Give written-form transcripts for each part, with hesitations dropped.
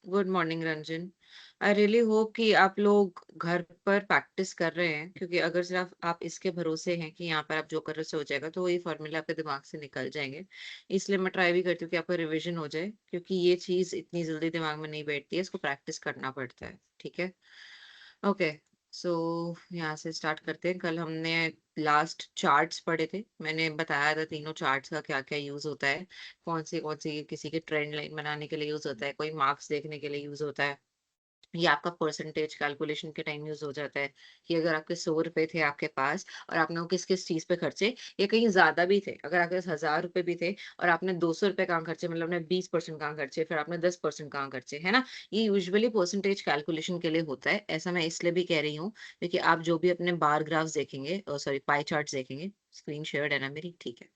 Good morning Ranjan. I really hope कि आप लोग घर पर प्रैक्टिस कर रहे हैं, क्योंकि अगर सिर्फ आप इसके भरोसे हैं कि यहाँ पर आप जो कर रहे हो हो जाएगा तो वही फॉर्मूला आपके दिमाग से निकल जाएंगे। इसलिए मैं ट्राई भी करती हूँ कि आपका रिवीजन हो जाए, क्योंकि ये चीज इतनी जल्दी दिमाग में नहीं बैठती है, इसको प्रैक्टिस करना पड़ता है। ठीक है। ओके। सो यहाँ से स्टार्ट करते हैं। कल हमने लास्ट चार्ट्स पढ़े थे। मैंने बताया था तीनों चार्ट्स का क्या क्या यूज होता है, कौन सी किसी के ट्रेंड लाइन बनाने के लिए यूज होता है, कोई मार्क्स देखने के लिए यूज होता है, ये आपका परसेंटेज कैलकुलेशन के टाइम यूज हो जाता है कि अगर आपके 100 रुपए थे आपके पास और आपने वो किस किस चीज पे खर्चे, या कहीं ज्यादा भी थे, अगर आपके पास 1000 रुपए भी थे और आपने 200 रुपए कहाँ खर्चे, मतलब आपने 20% कहाँ खर्चे, फिर आपने 10% कहाँ खर्चे, है ना। ये यूजुअली परसेंटेज कैलकुलेशन के लिए होता है। ऐसा मैं इसलिए भी कह रही हूँ क्योंकि आप जो भी अपने बार ग्राफ्स देखेंगे, सॉरी पाई चार्ट देखेंगे, स्क्रीन शेयर्ड है ना मेरी, ठीक है।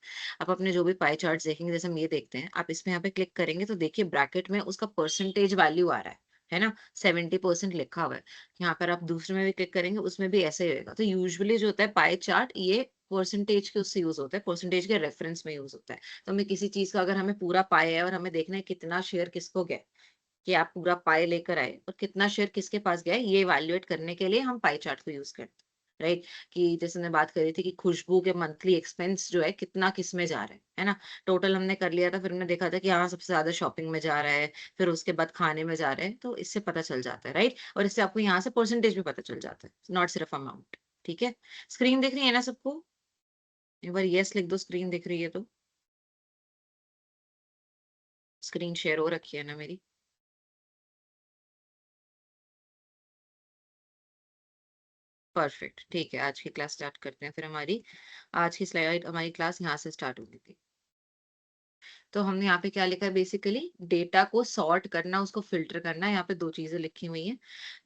आप अपने जो भी पाई चार्ट देखेंगे, जैसे हम ये देखते हैं, आप इसमें यहाँ पे क्लिक करेंगे तो देखिए ब्रैकेट में उसका परसेंटेज वैल्यू आ रहा है ना। 70% लिखा हुआ है। यहाँ पर आप दूसरे में भी क्लिक करेंगे, उसमें भी ऐसे ही होगा। तो यूजुअली जो होता है पाई चार्ट, ये परसेंटेज के उससे यूज होता है, परसेंटेज के रेफरेंस में यूज होता है। तो हमें किसी चीज का, अगर हमें पूरा पाई है और हमें देखना है कितना शेयर किसको गया, कि आप पूरा पाई लेकर आए और कितना शेयर किसके पास गया है, ये इवैल्यूएट करने के लिए हम पाई चार्ट को यूज करते हैं। राइट। कि जैसे मैं बात कर रही थी कि खुशबू के मंथली एक्सपेंस जो है कितना किस में जा रहा है ना। टोटल हमने कर लिया था, फिर हमने देखा था कि हाँ सबसे ज्यादा शॉपिंग में जा रहा है, फिर उसके बाद खाने में जा रहा है, तो इससे पता चल जाता है। राइट। और इससे आपको यहाँ से परसेंटेज भी पता चल जाता है, नॉट सिर्फ अमाउंट। ठीक है। स्क्रीन दिख रही है ना सबको? एक बार यस लिख दो, स्क्रीन दिख रही है तो। स्क्रीन शेयर हो रखी है ना मेरी? परफेक्ट, ठीक है। आज की क्लास स्टार्ट करते हैं फिर हमारी। आज की स्लाइड, हमारी क्लास यहाँ से स्टार्ट होगी थी। तो हमने यहाँ पे क्या लिखा है, बेसिकली डेटा को सॉर्ट करना, उसको फिल्टर करना। यहाँ पे दो चीजें लिखी हुई हैं।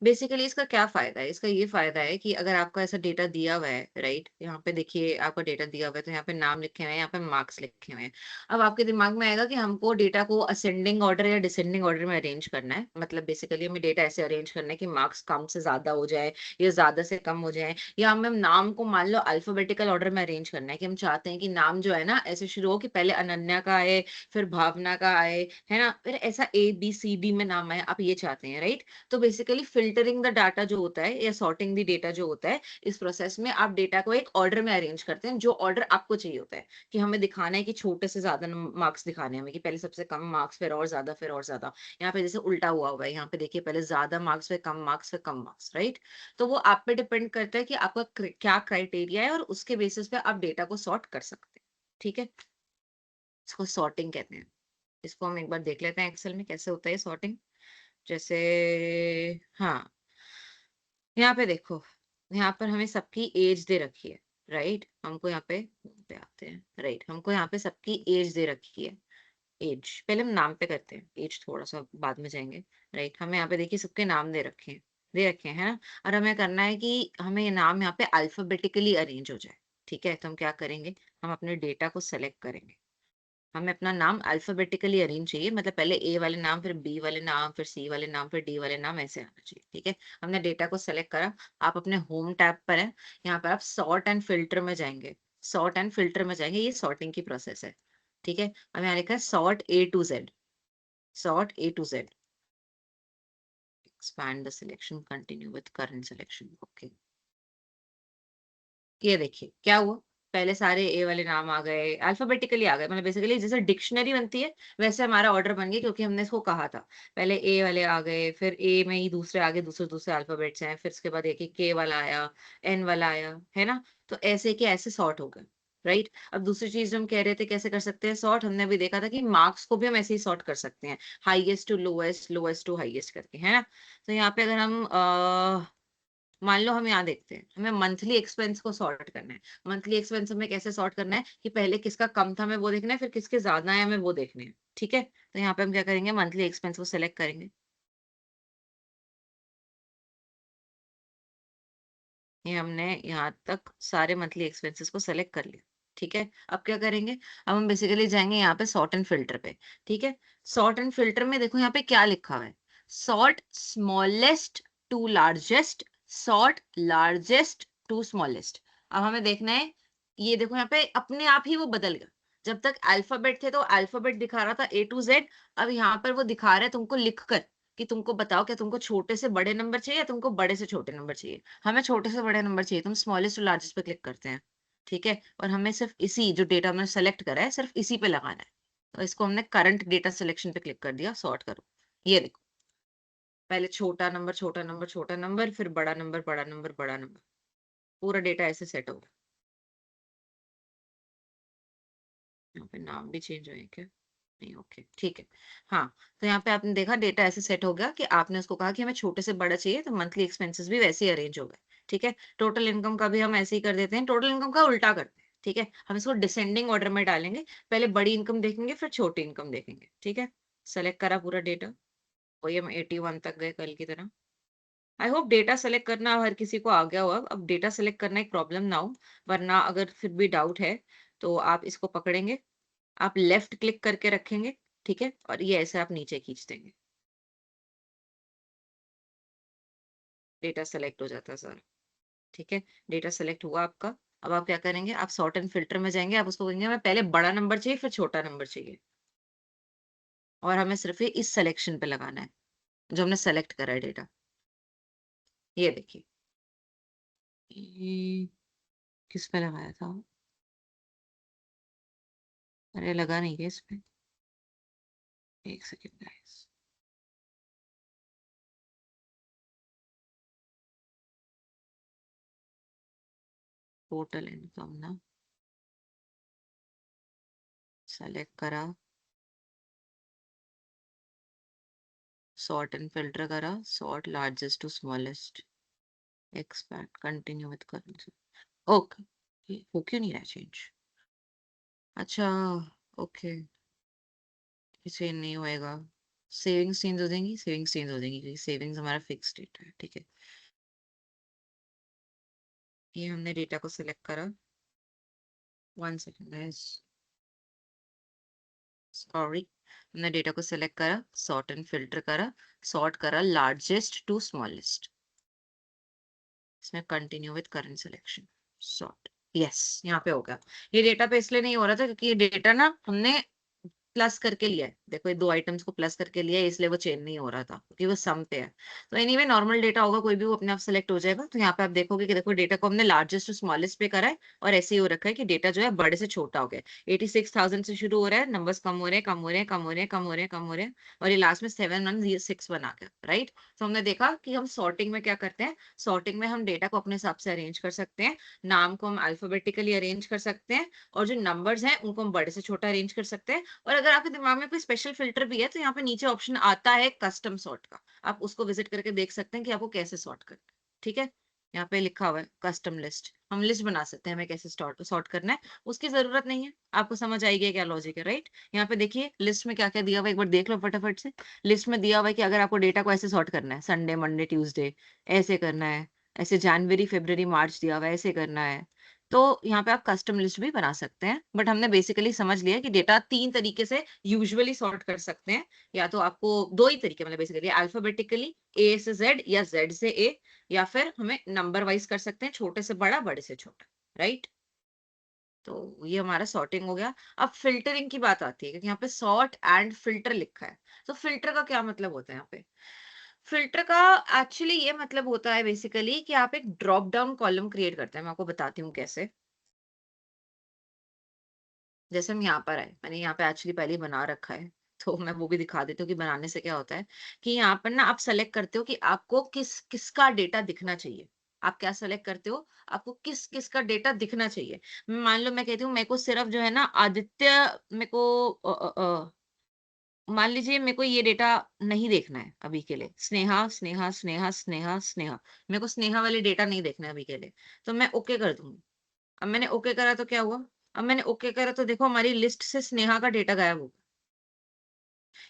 बेसिकली इसका क्या फायदा है? इसका ये फायदा है कि अगर आपका ऐसा डेटा दिया हुआ है, राइट, यहाँ पे देखिए आपका डेटा दिया हुआ है, तो यहाँ पे नाम लिखे हुए हैं, यहाँ पे मार्क्स लिखे हुए हैं। अब आपके दिमाग में आएगा कि हमको डेटा को असेंडिंग ऑर्डर या डिसेंडिंग ऑर्डर में अरेंज करना है। मतलब बेसिकली हमें डेटा ऐसे अरेंज करना है कि मार्क्स कम से ज्यादा हो जाए या ज्यादा से कम हो जाए, या हमें नाम को मान लो अल्फाबेटिकल ऑर्डर में अरेंज करना है, कि हम चाहते हैं कि नाम जो है ना ऐसे शुरू हो कि पहले अनन्या का आए, फिर भावना का आए, है ना, फिर ऐसा ABCD में नाम आए, आप ये चाहते हैं। राइट। तो बेसिकली फिल्टरिंग द डाटा जो होता है, या सॉर्टिंग द डेटा जो होता है, इस प्रोसेस में आप डेटा को एक ऑर्डर में अरेंज करते हैं, जो ऑर्डर आपको चाहिए होता है। कि हमें दिखाना है कि छोटे से ज्यादा मार्क्स दिखाने हैं हमें, कि पहले सबसे कम मार्क्स, फिर और ज्यादा, फिर और ज्यादा। यहाँ पे जैसे उल्टा हुआ है, यहाँ पे देखिए पहले ज्यादा मार्क्स, फिर कम मार्क्स, फिर कम मार्क्स। राइट। तो वो आप पे डिपेंड करता है कि आपका क्या क्राइटेरिया है, और उसके बेसिस पे आप डेटा को सॉर्ट कर सकते हैं। ठीक है। इसको सॉर्टिंग कहते हैं। इसको हम एक बार देख लेते हैं एक्सेल में कैसे होता है सॉर्टिंग। जैसे, हाँ, यहाँ पे देखो, यहाँ पर हमें सबकी एज दे रखी है। राइट। हमको यहाँ पे आते हैं, राइट, हमको यहाँ पे सबकी एज दे रखी है। एज पहले हम नाम पे करते हैं, एज थोड़ा सा बाद में जाएंगे। राइट। हमें यहाँ पे देखिए सबके नाम दे रखे हैं, है ना। और हमें करना है कि हमें ये नाम यहाँ पे अल्फाबेटिकली अरेंज हो जाए। ठीक है। तो हम क्या करेंगे, हम अपने डेटा को सेलेक्ट करेंगे। हमें अपना नाम अल्फाबेटिकली अरेंज चाहिए, मतलब पहले ए वाले नाम, फिर बी वाले नाम, फिर सी वाले नाम, फिर डी वाले नाम, ऐसे आना चाहिए। ठीक है। हमने डेटा को सेलेक्ट करा। आप अपने होम टैब पर हैं, यहाँ पर आप सॉर्ट एंड फिल्टर में जाएंगे। सॉर्ट एंड फिल्टर में जाएंगे, ये सॉर्टिंग की प्रोसेस है। ठीक है। हमें यहाँ लिखा है sort A to Z। Sort A to Z। expand the selection, continue with current selection। Okay. ये देखिए क्या हुआ, पहले सारे ए वाले नाम आ गए, अल्फाबेटिकली आ गए, मतलब बेसिकली जैसे डिक्शनरी बनती है वैसे हमारा ऑर्डर बन गया, क्योंकि हमने इसको कहा था। पहले ए वाले आ गए, फिर ए में ही दूसरे आगे, दूसरे दूसरे अल्फाबेट्स हैं, फिर उसके बाद देखिए के वाला आया, एन वाला आया, है ना। तो ऐसे के ऐसे सॉर्ट हो गए। राइट। अब दूसरी चीज जो हम कह रहे थे कैसे कर सकते हैं सॉर्ट, हमने अभी देखा था कि मार्क्स को भी हम ऐसे ही सॉर्ट कर सकते हैं, highest to lowest, lowest to highest करके, है ना। तो यहाँ पे अगर हम मान लो हम यहाँ देखते हैं, हमें मंथली एक्सपेंस को सॉर्ट करना है। मंथली एक्सपेंस हमें कैसे सॉर्ट करना है, कि पहले किसका कम था हमें वो देखना है, फिर किसके ज्यादा है हमें वो देखने हैं। ठीक है। तो यहाँ पे हम क्या करेंगे, मंथली एक्सपेंस को सिलेक्ट करेंगे। ये हमने यहाँ तक सारे मंथली एक्सपेंसेस को सेलेक्ट कर लिया। ठीक है। अब क्या करेंगे, अब हम बेसिकली जाएंगे यहाँ पे सॉर्ट एंड फिल्टर पे। ठीक है। सॉर्ट एंड फिल्टर में देखो यहाँ पे क्या लिखा हुआ है, sort smallest to largest, sort largest to smallest. अब हमें देखना है, ये देखो यहाँ पे अपने आप ही वो बदल गया। जब तक अल्फाबेट थे तो अल्फाबेट दिखा रहा था A to Z, अब यहाँ पर वो दिखा रहा है तुमको लिखकर कि तुमको बताओ क्या तुमको छोटे से बड़े नंबर चाहिए या तुमको बड़े से छोटे नंबर चाहिए। हमें छोटे से बड़े नंबर चाहिए, तुम स्मॉलेस्ट टू लार्जेस्ट पे क्लिक करते हैं। ठीक है, और हमें सिर्फ इसी जो डेटा हमने सेलेक्ट करा है सिर्फ इसी पे लगाना है। तो इसको हमने करंट डेटा सिलेक्शन पे क्लिक कर दिया, सॉर्ट करो। ये देखो, पहले छोटा नंबर छोटा नंबर छोटा नंबर, फिर बड़ा नंबर बड़ा नंबर बड़ा नंबर, पूरा डेटा ऐसे सेट हो गया। यहाँ पे नाम भी चेंज हुए हैं क्या? नहीं, ओके ठीक है। हाँ, तो यहाँ पे आपने देखा डेटा ऐसे सेट हो गया कि आपने उसको कहा कि हमें छोटे से बड़ा चाहिए, तो मंथली एक्सपेंसेस भी वैसे ही अरेंज हो गए। ठीक है, टोटल इनकम का भी हम ऐसे ही कर देते हैं, टोटल इनकम का उल्टा करते हैं। ठीक है, हम इसको डिसेंडिंग ऑर्डर में डालेंगे, पहले बड़ी इनकम देखेंगे फिर छोटी इनकम देखेंगे। ठीक है, सेलेक्ट करा पूरा डेटा, वही हम 81 तक गए कल की तरह। आई होप डेटा सेलेक्ट करना हर किसी को आ गया हो। अब डेटा सेलेक्ट करना एक प्रॉब्लम ना हो, वरना अगर फिर भी डाउट है तो आप इसको पकड़ेंगे, आप लेफ्ट क्लिक करके रखेंगे। ठीक है, और ये ऐसे आप नीचे खींच देंगे, डेटा सेलेक्ट हो जाता है सर। ठीक है, डेटा सेलेक्ट हुआ आपका। अब आप क्या करेंगे, आप सॉर्ट एंड फिल्टर में जाएंगे, आप उसको कहेंगे हमें पहले बड़ा नंबर चाहिए फिर छोटा नंबर चाहिए, और हमें सिर्फ ये इस सिलेक्शन पे लगाना है जो हमने सेलेक्ट करा है डेटा। ये देखिए, ये किस पे लगाया था? अरे लगा नहीं है इस पे, एक सेकेंड गाइस। टोटल इनकम ना, सेलेक्ट करा, सॉर्ट एंड फिल्टर करा, sort largest to smallest, expand continue with currency. Okay, ये हो क्यों नहीं रहा चेंज? अच्छा, ओके, इसे नहीं होएगा। सेविंग्स चेंज हो जाएंगी, सेविंग्स चेंज हो जाएंगी क्योंकि सेविंग्स हमारा फिक्स डेटा है। ठीक है, ये हमने डेटा को सिलेक्ट करा। वन सेकेंड गाइस, सॉरी, हमने डेटा को सिलेक्ट करा, सॉर्ट एंड फिल्टर करा, सॉर्ट करा लार्जेस्ट टू स्मॉलेस्ट, इसमें continue with current selection, sort. Yes, यहाँ पे हो गया। ये डेटा पे इसलिए नहीं हो रहा था क्योंकि ये डेटा ना हमने प्लस करके लिया है। देखो ये दो आइटम्स को प्लस करके लिया है, इसलिए वो चेंज नहीं हो रहा था क्योंकि वो सम पे है। तो एनीवे नॉर्मल डेटा होगा कोई भी, वो अपने आप सेलेक्ट हो जाएगा। तो यहाँ पे आप देखोगे कि देखो डेटा को हमने लार्जेस्ट टू स्मॉलेस्ट पे करा है, और ऐसे ही हो रखा है कि डेटा जो है बड़े से छोटा हो गया। 86,000 से शुरू हो रहा है, नंबर्स कम हो रहे हैं कम हो रहे हैं कम हो रहे हैं कम हो रहे हैं कम हो रहे हैं, और ये लास्ट में 7106 बना गया। राइट, तो हमने देखा कि हम सॉर्टिंग में क्या करते हैं, सॉर्टिंग में हम डेटा को अपने हिसाब से अरेंज कर सकते हैं। नाम को हम अल्फाबेटिकली अरेंज कर सकते हैं, और जो नंबर्स हैं उनको हम बड़े से छोटा अरेंज कर सकते हैं। और अगर आपके दिमाग में कोई स्पेशल फिल्टर भी है तो यहाँ पे नीचे ऑप्शन आता है कस्टम सॉर्ट का, आप उसको विजिट करके देख सकते हैं कि आपको कैसे सॉर्ट करना है। ठीक है, यहाँ पे लिखा हुआ है कस्टम लिस्ट, हम लिस्ट बना सकते हैं हमें कैसे सॉर्ट करना है। उसकी जरूरत नहीं है, आपको समझ आएगी क्या लॉजिक है। राइट, यहाँ पे देखिए लिस्ट में क्या क्या दिया हुआ है, एक बार देख लो फटाफट से। लिस्ट में दिया हुआ है कि अगर आपको डेटा को ऐसे सॉर्ट करना है, संडे मंडे ट्यूसडे ऐसे करना है, ऐसे जनवरी फरवरी मार्च दिया हुआ है ऐसे करना है, तो यहाँ पे आप कस्टम लिस्ट भी बना सकते हैं। बट हमने बेसिकली समझ लिया कि डेटा तीन तरीके से यूजुअली सॉर्ट कर सकते हैं। या तो आपको दो ही तरीके, मतलब बेसिकली अल्फाबेटिकली ए से जेड या जेड से ए, या फिर हमें नंबर वाइज कर सकते हैं, छोटे से बड़ा बड़े से छोटा। राइट, तो ये हमारा सॉर्टिंग हो गया। अब फिल्टरिंग की बात आती है क्योंकि यहाँ पे सॉर्ट एंड फिल्टर लिखा है। तो फिल्टर का क्या मतलब होता है यहाँ पे? फिल्टर का एक्चुअली ये मतलब होता है बेसिकली कि आप एक ड्रॉप डाउन कॉलम क्रिएट करते हैं। मैं आपको बताती हूँ कैसे। जैसे हम यहाँ पर आए, मैंने यहाँ पे एक्चुअली पहले ही बना रखा है, तो मैं वो भी दिखा देती हूँ कि बनाने से क्या होता है। कि यहाँ पर ना आप सेलेक्ट करते हो कि आपको किस किसका डेटा दिखना चाहिए। आप क्या सेलेक्ट करते हो, आपको किस किस का डेटा दिखना चाहिए। मान लो मैं कहती हूँ मेरे को सिर्फ जो है ना आदित्य, मेरे को मान लीजिए मेरे को ये डेटा नहीं देखना है अभी के लिए, स्नेहा स्नेहा स्नेहा स्नेहा स्नेहा, मेरे को स्नेहा वाले डेटा नहीं देखना है अभी के लिए, तो मैं ओके कर दूंगी। अब मैंने ओके करा तो क्या हुआ, अब मैंने ओके करा तो देखो हमारी लिस्ट से स्नेहा का डेटा गायब हो गया।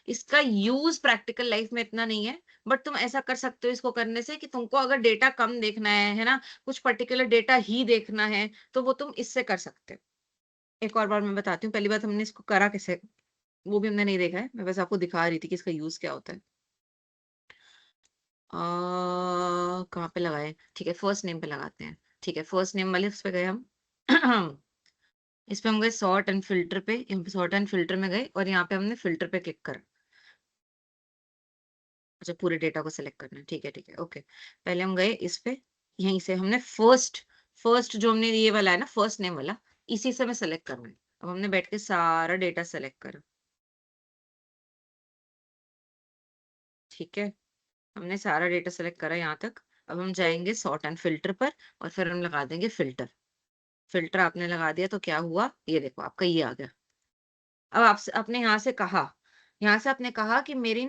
इसका यूज प्रैक्टिकल लाइफ में इतना नहीं है, बट तुम ऐसा कर सकते हो इसको करने से कि तुमको अगर डेटा कम देखना है ना, कुछ पर्टिकुलर डेटा ही देखना है, तो वो तुम इससे कर सकते हो। एक और बार मैं बताती हूँ, पहली बात हमने इसको करा कैसे वो भी हमने नहीं देखा है, मैं बस आपको दिखा रही थी कि इसका यूज क्या होता है। कहाँ पे लगाए, ठीक है फर्स्ट नेम पे लगाते हैं। ठीक है, फर्स्ट नेम वाले उस पे गए हम। इस पे हम गए सॉर्ट एंड फिल्टर पे, सॉर्ट एंड फिल्टर में गए और यहाँ पे हमने फिल्टर पे क्लिक करा। अच्छा पूरे डेटा को सिलेक्ट करना है, ठीक है, ओके। पहले हम गए इस पे, यहीं से हमने फर्स्ट फर्स्ट जो हमने ये वाला है ना, फर्स्ट नेम वाला, इसी से हमें सेलेक्ट करना है। अब हमने बैठ के सारा डेटा सेलेक्ट करा, ठीक है। हमने सारा डेटा सेलेक्ट करा यहाँ तक। अब हम जाएंगे सॉर्ट एंड फिल्टर पर, और फिर हम लगा देंगे फिल्टर। फिल्टर आपने लगा दिया तो क्या हुआ, ये देखो आपका ये आ गया। अब आपसे आपने यहाँ से आपने कहा कि मेरी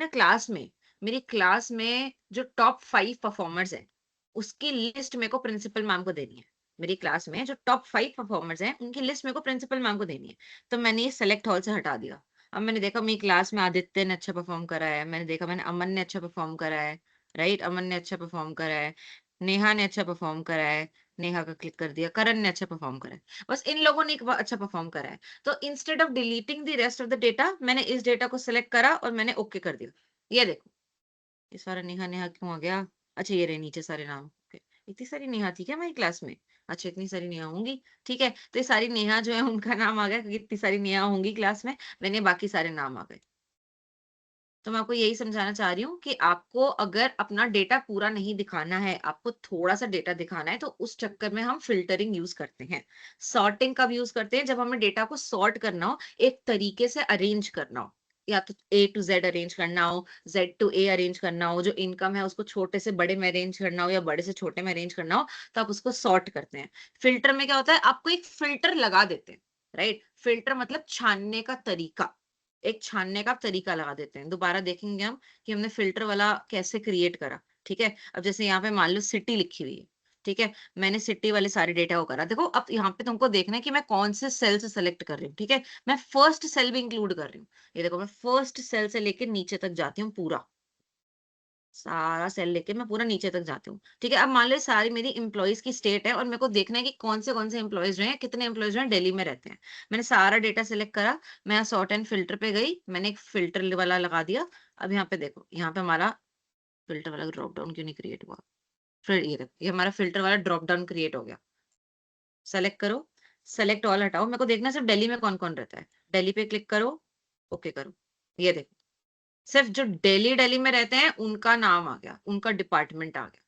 क्लास में जो टॉप 5 परफॉर्मर्स हैं, उसकी लिस्ट मेरे को प्रिंसिपल मैम को देनी है। मेरी क्लास में जो टॉप 5 परफॉर्मर्स हैं, उनकी लिस्ट मेरे को प्रिंसिपल मैम को देनी है। तो मैंने ये सेलेक्ट ऑल से हटा दिया। अब मैंने देखा मेरी क्लास में आदित्य ने अच्छा परफॉर्म करा है, मैंने अमन ने अच्छा परफॉर्म करा है, राइट? अमन ने अच्छा परफॉर्म करा है, नेहा ने अच्छा परफॉर्म करा है, नेहा का क्लिक कर दिया, करण ने अच्छा परफॉर्म करा है। बस इन लोगों ने अच्छा परफॉर्म करा है। तो instead of deleting the rest of the data, मैंने इस डेटा को सिलेक्ट करा और मैंने ओके कर दिया। ये देखो, ये सारा नेहा नेहा क्यों आ गया? अच्छा ये रहे नीचे सारे नाम। ओके, इतनी सारी नेहा थी क्या हमारी क्लास में? अच्छा इतनी सारी नेहा होंगी, ठीक है। तो ये सारी नेहा जो है उनका नाम आ गया, क्योंकि इतनी सारी नेहा होंगी क्लास में, मैंने बाकी सारे नाम आ गए। तो मैं आपको यही समझाना चाह रही हूँ कि आपको अगर अपना डेटा पूरा नहीं दिखाना है, आपको थोड़ा सा डेटा दिखाना है, तो उस चक्कर में हम फिल्टरिंग यूज करते हैं। सॉर्टिंग कब यूज करते हैं? जब हमें डेटा को सॉर्ट करना हो, एक तरीके से अरेंज करना हो। या तो ए टू जेड अरेंज करना हो, जेड टू ए अरेंज करना हो, जो इनकम है उसको छोटे से बड़े में अरेंज करना हो या बड़े से छोटे में अरेंज करना हो, तो आप उसको सॉर्ट करते हैं। फिल्टर में क्या होता है, आपको एक फिल्टर लगा देते हैं, राइट? फिल्टर मतलब छानने का तरीका, एक छानने का तरीका लगा देते हैं। दोबारा देखेंगे हम कि हमने फिल्टर वाला कैसे क्रिएट करा, ठीक है। अब जैसे यहाँ पे मान लो सिटी लिखी हुई है, ठीक है। मैंने सिटी वाले सारे डेटा को करा। देखो अब यहाँ पे तुमको देखना है कि मैं कौन से सेल से सेलेक्ट कर रही हूँ, ठीक है। मैं फर्स्ट सेल भी इंक्लूड कर रही हूँ। ये देखो, मैं फर्स्ट सेल से लेके नीचे तक जाती हूँ, पूरा सारा सेल लेके मैं पूरा नीचे तक जाती हूँ, ठीक है। अब मान लो सारी मेरी एम्प्लॉइज की स्टेट है और मेरे को देखना है कि कौन से एम्प्लॉइज जो हैं, कितने एम्प्लॉइज जो हैं दिल्ली में रहते हैं। मैंने सारा डेटा सिलेक्ट करा, मैं सॉर्ट एंड फिल्टर पे गई, मैंने एक फिल्टर वाला लगा दिया। अब यहाँ पे देखो, यहाँ पे हमारा फिल्टर वाला ड्रॉप डाउन क्यों नहीं क्रिएट हुआ? फिर ये देखो, ये हमारा फिल्टर वाला ड्रॉप डाउन क्रिएट हो गया। सेलेक्ट करो, सेलेक्ट ऑल हटाओ, मेरे को देखना है सिर्फ दिल्ली में कौन कौन रहता है। दिल्ली पे क्लिक करो, ओके करो। ये देखो, सिर्फ जो दिल्ली दिल्ली में रहते हैं उनका नाम आ गया, उनका डिपार्टमेंट आ गया।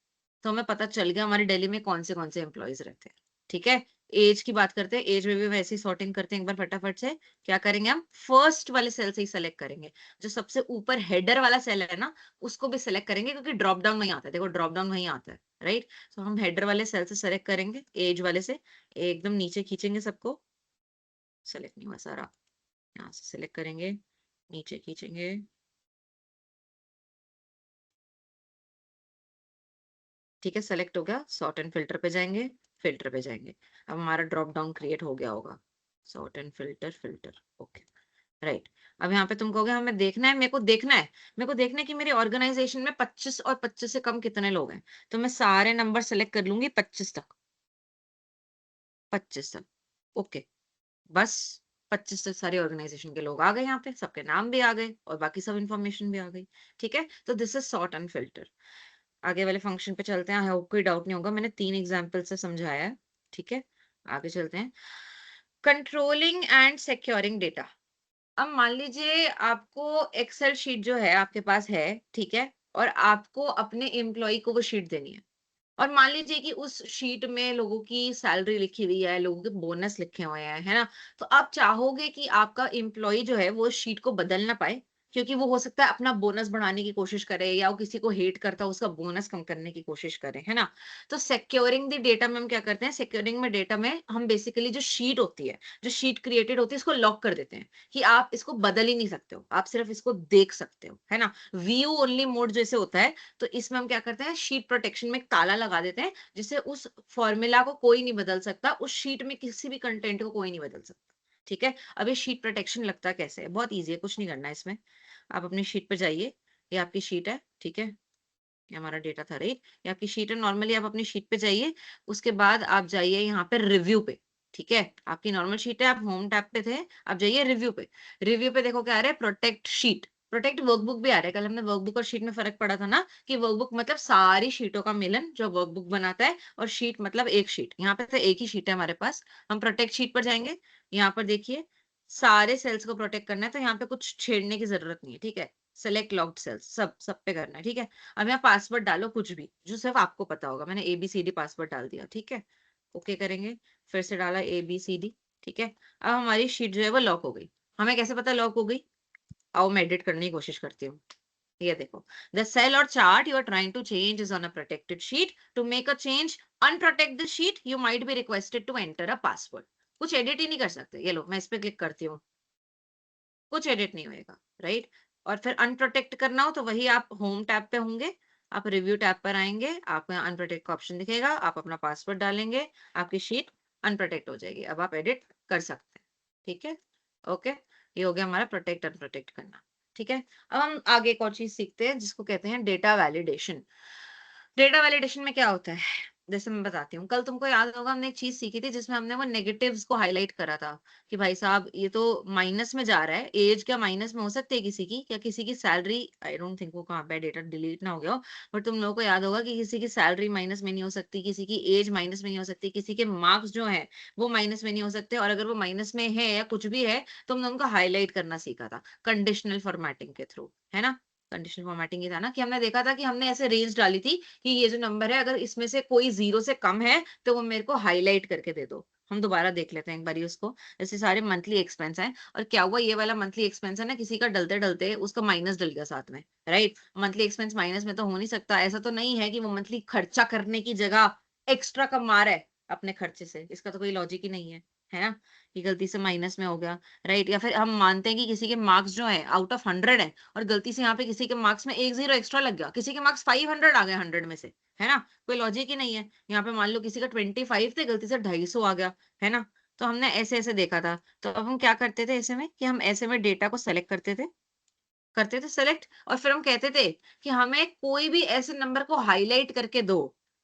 तो हमें पता चल गया हमारे दिल्ली में कौन से एम्प्लॉयज रहते हैं, ठीक है। एज की बात करते हैं, एज में भी वैसे ही सॉर्टिंग करते हैं। एक बार फटाफट से क्या करेंगे, हम फर्स्ट वाले सेल से ही सेलेक्ट करेंगे। जो सबसे ऊपर हेडर वाला सेल है ना, उसको भी सिलेक्ट करेंगे, क्योंकि ड्रॉप डाउन वहीं आता है। देखो ड्रॉप डाउन वहीं आता है, राइट। तो हम हेडर वाले सेल से सेलेक्ट करेंगे, एज वाले से एकदम नीचे खींचेंगे सबको। सेलेक्ट नहीं हुआ सारा, यहाँ से सिलेक्ट करेंगे, नीचे खींचेंगे, ठीक है। सेलेक्ट हो गया, सॉर्ट एंड फिल्टर पे जाएंगे, फिल्टर पे जाएंगे। अब हमारा ड्रॉप डाउन क्रिएट हो गया होगा, sort and filter, filter, okay, right. अब यहाँ पे तुम कहोगे हमें देखना है, मेरे को देखना है कि मेरी ऑर्गेनाइजेशन में 25 और 25 से कम कितने लोग हैं। तो मैं सारे नंबर सेलेक्ट कर लूंगी 25 तक, 25 तक, ओके। बस 25 तक सारी ऑर्गेनाइजेशन के लोग आ गए, यहाँ पे सबके नाम भी आ गए और बाकी सब इंफॉर्मेशन भी आ गई, ठीक है। तो this is sort and filter. आगे वाले फंक्शन पे चलते हैं। आई होप कोई डाउट नहीं होगा, मैंने 3 एग्जांपल से समझाया है, ठीक है। आगे चलते हैं, कंट्रोलिंग एंड सिक्योरिंग डेटा। अब मान लीजिए आपको एक्सेल शीट जो है आपके पास है, ठीक है, और आपको अपने एम्प्लॉय को वो शीट देनी है। और मान लीजिए कि उस शीट में लोगों की सैलरी लिखी हुई है, लोगों के बोनस लिखे हुए हैं, है ना। तो आप चाहोगे कि आपका एम्प्लॉय जो है वो शीट को बदल ना पाए, क्योंकि वो हो सकता है अपना बोनस बढ़ाने की कोशिश करे, या वो किसी को हेट करता है उसका बोनस कम करने की कोशिश करे, है ना। तो सिक्योरिंग द डेटा में हम क्या करते हैं, सिक्योरिंग में डेटा में हम बेसिकली जो शीट होती है, जो शीट क्रिएटेड होती है, इसको लॉक कर देते हैं कि आप इसको बदल ही नहीं सकते हो, आप सिर्फ इसको देख सकते हो, है ना। व्यू ओनली मोड जैसे होता है, तो इसमें हम क्या करते हैं, शीट प्रोटेक्शन में एक ताला लगा देते हैं, जिससे उस फॉर्मूला को कोई नहीं बदल सकता, उस शीट में किसी भी कंटेंट को कोई नहीं बदल सकता, ठीक है। अब ये शीट प्रोटेक्शन लगता कैसे है, बहुत ईजी है, कुछ नहीं करना है इसमें। आप अपनी शीट पर जाइए, ये आपकी शीट है, ठीक है। ये हमारा डेटा था, राइट। ये आपकी शीट है, नॉर्मली आप अपनी शीट पे जाइए, उसके बाद आप जाइए यहाँ पे रिव्यू पे, ठीक है। आपकी नॉर्मल शीट है, आप होम टैब पे थे, आप जाइए रिव्यू पे। रिव्यू पे देखो क्या आ रहा है, प्रोटेक्ट शीट, प्रोटेक्ट वर्कबुक भी आ रहा है। कल हमने वर्कबुक और शीट में फर्क पड़ा था ना, कि वर्कबुक मतलब सारी शीटों का मिलन जो वर्कबुक बनाता है, और शीट मतलब एक शीट। यहाँ पे तो एक ही शीट है हमारे पास। हम प्रोटेक्ट शीट पर जाएंगे, यहाँ पर देखिए सारे सेल्स को प्रोटेक्ट करना है, तो यहाँ पे कुछ छेड़ने की जरूरत नहीं है, ठीक है। सेलेक्ट लॉक्ड सेल्स, सब पे करना है, ठीक है। अब यहाँ पासवर्ड डालो कुछ भी जो सिर्फ आपको पता होगा। मैंने ABCD पासवर्ड डाल दिया, ठीक है। ओके करेंगे, फिर से डाला ABCD, ठीक है। अब हमारी शीट जो है वो लॉक हो गई। हमें कैसे पता लॉक हो गई? आओ मैं एडिट करने की कोशिश करती हूँ। ये देखो, the cell or chart you are trying to change is on a protected sheet. To make a change, unprotect the sheet, you might be requested to enter a password. कुछ एडिट ही नहीं कर सकते। ये लो, मैं इस पे क्लिक करती हूँ, कुछ एडिट नहीं होएगा, राइट। और फिर अनप्रोटेक्ट करना हो तो वही आप होम टैब पे होंगे, आप रिव्यू टैब पर आएंगे, आपको यहाँ अनप्रोटेक्ट का ऑप्शन दिखेगा, आप अपना पासवर्ड डालेंगे, आपकी शीट अनप्रोटेक्ट हो जाएगी। अब आप एडिट कर सकते हैं, ठीक है। ओके, ये हो गया हमारा प्रोटेक्ट अनप्रोटेक्ट करना, ठीक है। अब हम आगे एक और चीज सीखते हैं जिसको कहते हैं डेटा वैलिडेशन। डेटा वैलिडेशन में क्या होता है, जैसे मैं बताती हूँ। कल तुमको याद होगा हमने एक चीज सीखी थी जिसमें हमने वो नेगेटिव्स को हाईलाइट करा था कि भाई साहब ये तो माइनस में जा रहा है। एज क्या माइनस में हो सकती है किसी की? क्या किसी की सैलरी, आई डोंट थिंक वो कहाँ पे डेटा डिलीट ना हो गया हो, बट तुम लोगों को याद होगा कि किसी की सैलरी माइनस में नहीं हो सकती, किसी की एज माइनस में नहीं हो सकती, किसी के मार्क्स जो है वो माइनस में नहीं हो सकते। और अगर वो माइनस में है या कुछ भी है तो हमने उनको हाईलाइट करना सीखा था कंडीशनल फॉर्मेटिंग के थ्रू, है ना। कंडीशनल फॉर्मेटिंग ये था ना कि हमने देखा था कि हमने ऐसे रेंज डाली थी कि ये जो नंबर है अगर इसमें से कोई 0 से कम है तो वो मेरे को हाईलाइट करके दे दो। हम दोबारा देख लेते हैं एक बारी उसको। जैसे सारे मंथली एक्सपेंस हैं और क्या हुआ, ये वाला मंथली एक्सपेंस है ना, किसी का डलते डलते उसका माइनस डल गया साथ में, राइट। मंथली एक्सपेंस माइनस में तो हो नहीं सकता। ऐसा तो नहीं है कि वो मंथली खर्चा करने की जगह एक्स्ट्रा कमा रहा है अपने खर्चे से, इसका तो कोई लॉजिक ही नहीं है ना। ये गलती से माइनस में हो गया, राइट। या फिर हम मानते हैं कि किसी के मार्क्स जो है आउट ऑफ 100 है और गलती से यहाँ पे किसी के मार्क्स में एक 0 एक्स्ट्रा लग गया, किसी के मार्क्स 500 आ गए 100 में से, है ना। कोई लॉजिक ही नहीं है। यहाँ पे मान लो किसी का 25 थे, गलती से 250 आ गया, है ना। तो हमने ऐसे ऐसे देखा था। तो अब हम क्या करते थे ऐसे में कि हम ऐसे में डेटा को सेलेक्ट करते थे सेलेक्ट, और फिर हम कहते थे कि हमें कोई भी ऐसे नंबर को हाईलाइट करके दो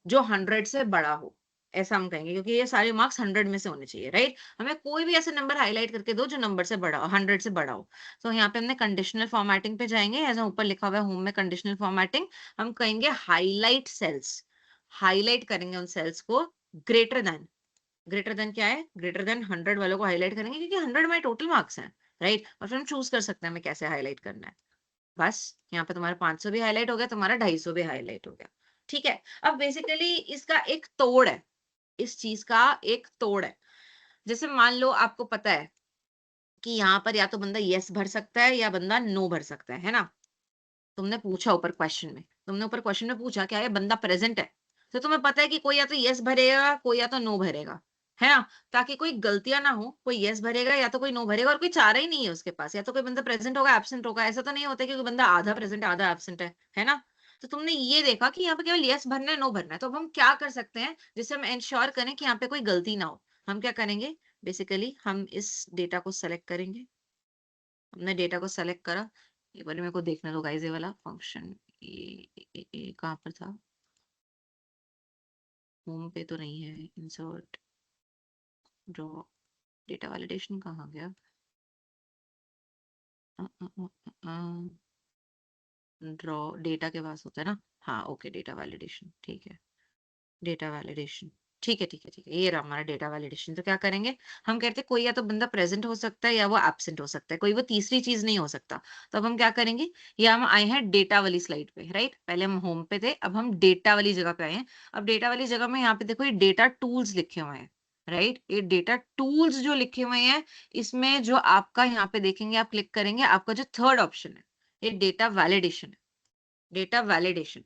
जो 100 से बड़ा हो। ऐसा हम कहेंगे क्योंकि ये सारे मार्क्स 100 में से होने चाहिए, राइट। हमें कोई भी ऐसे नंबर हाईलाइट करके दो जो नंबर से बड़ा हो, 100 से बड़ा हो। तो यहाँ पे हमने कंडीशनल फॉर्मेटिंग पे जाएंगे, ऐसा ऊपर लिखा हुआ है होम में कंडीशनल फॉर्मेटिंग। हम कहेंगे हाईलाइट सेल्स, हाईलाइट करेंगे उन सेल्स को ग्रेटर देन, ग्रेटर देन क्या है, ग्रेटर देन 100 वालों को हाईलाइट करेंगे क्योंकि 100 में टोटल मार्क्स हैं, राइट। और फिर हम चूज कर सकते हैं हमें कैसे हाईलाइट करना है। बस यहाँ पे तुम्हारा 500 भी हाईलाइट हो गया, तुम्हारा 250 भी हाईलाइट हो गया, ठीक है। अब बेसिकली इसका एक तोड़ है, इस चीज का एक तोड़ है। जैसे मान लो आपको पता है कि यहाँ पर या तो बंदा यस भर सकता है या बंदा नो भर सकता है ना। तुमने पूछा ऊपर क्वेश्चन में, तुमने ऊपर क्वेश्चन में पूछा क्या ये बंदा प्रेजेंट है, तो तुम्हें पता है कि कोई या तो यस भरेगा कोई या तो नो भरेगा, है ना। ताकि कोई गलतियां ना हो, कोई यस भरेगा या तो कोई नो भरेगा, और कोई चारा ही नहीं है उसके पास, या तो कोई बंदा प्रेजेंट होगा एब्सेंट होगा। ऐसा तो नहीं होता कि कोई बंदा आधा प्रेजेंट आधा एब्सेंट है ना। तो तुमने ये देखा कि यहाँ पे केवल यस भरना है नो भरना है। तो अब हम क्या कर सकते हैं जिससे हम इंश्योर करें कि यहाँ पे कोई गलती ना हो। हम क्या करेंगे, बेसिकली हम इस डेटा को सेलेक्ट करेंगे। हमने डेटा को सेलेक्ट करा, एक बार मेरे को देखने दो गाइस, ये वाला फंक्शन ये कहाँ पर था, होम पे तो नहीं है, इंसर्ट ड्रॉ, डेटा वैलिडेशन कहाँ गया, ड्रॉ डेटा के पास होता है ना। हाँ ओके, डेटा वैलिडेशन, ठीक है। डेटा वैलिडेशन, ठीक है ठीक है ठीक है, ये रहा हमारा डेटा वैलिडेशन। तो क्या करेंगे, हम कहते हैं कोई या तो बंदा प्रेजेंट हो सकता है या वो एब्सेंट हो सकता है, कोई वो तीसरी चीज नहीं हो सकता। तो अब हम क्या करेंगे, ये हम आए हैं डेटा वाली स्लाइड पे, राइट। पहले हम होम पे थे, अब हम डेटा वाली जगह पे आए हैं। अब डेटा वाली जगह में यहाँ पे देखो ये डेटा टूल्स लिखे हुए हैं, राइट। ये डेटा टूल्स जो लिखे हुए हैं, इसमें जो आपका यहाँ पे देखेंगे, आप क्लिक करेंगे, आपका जो थर्ड ऑप्शन है ये डेटा वैलिडेशन है, डेटा वैलिडेशन।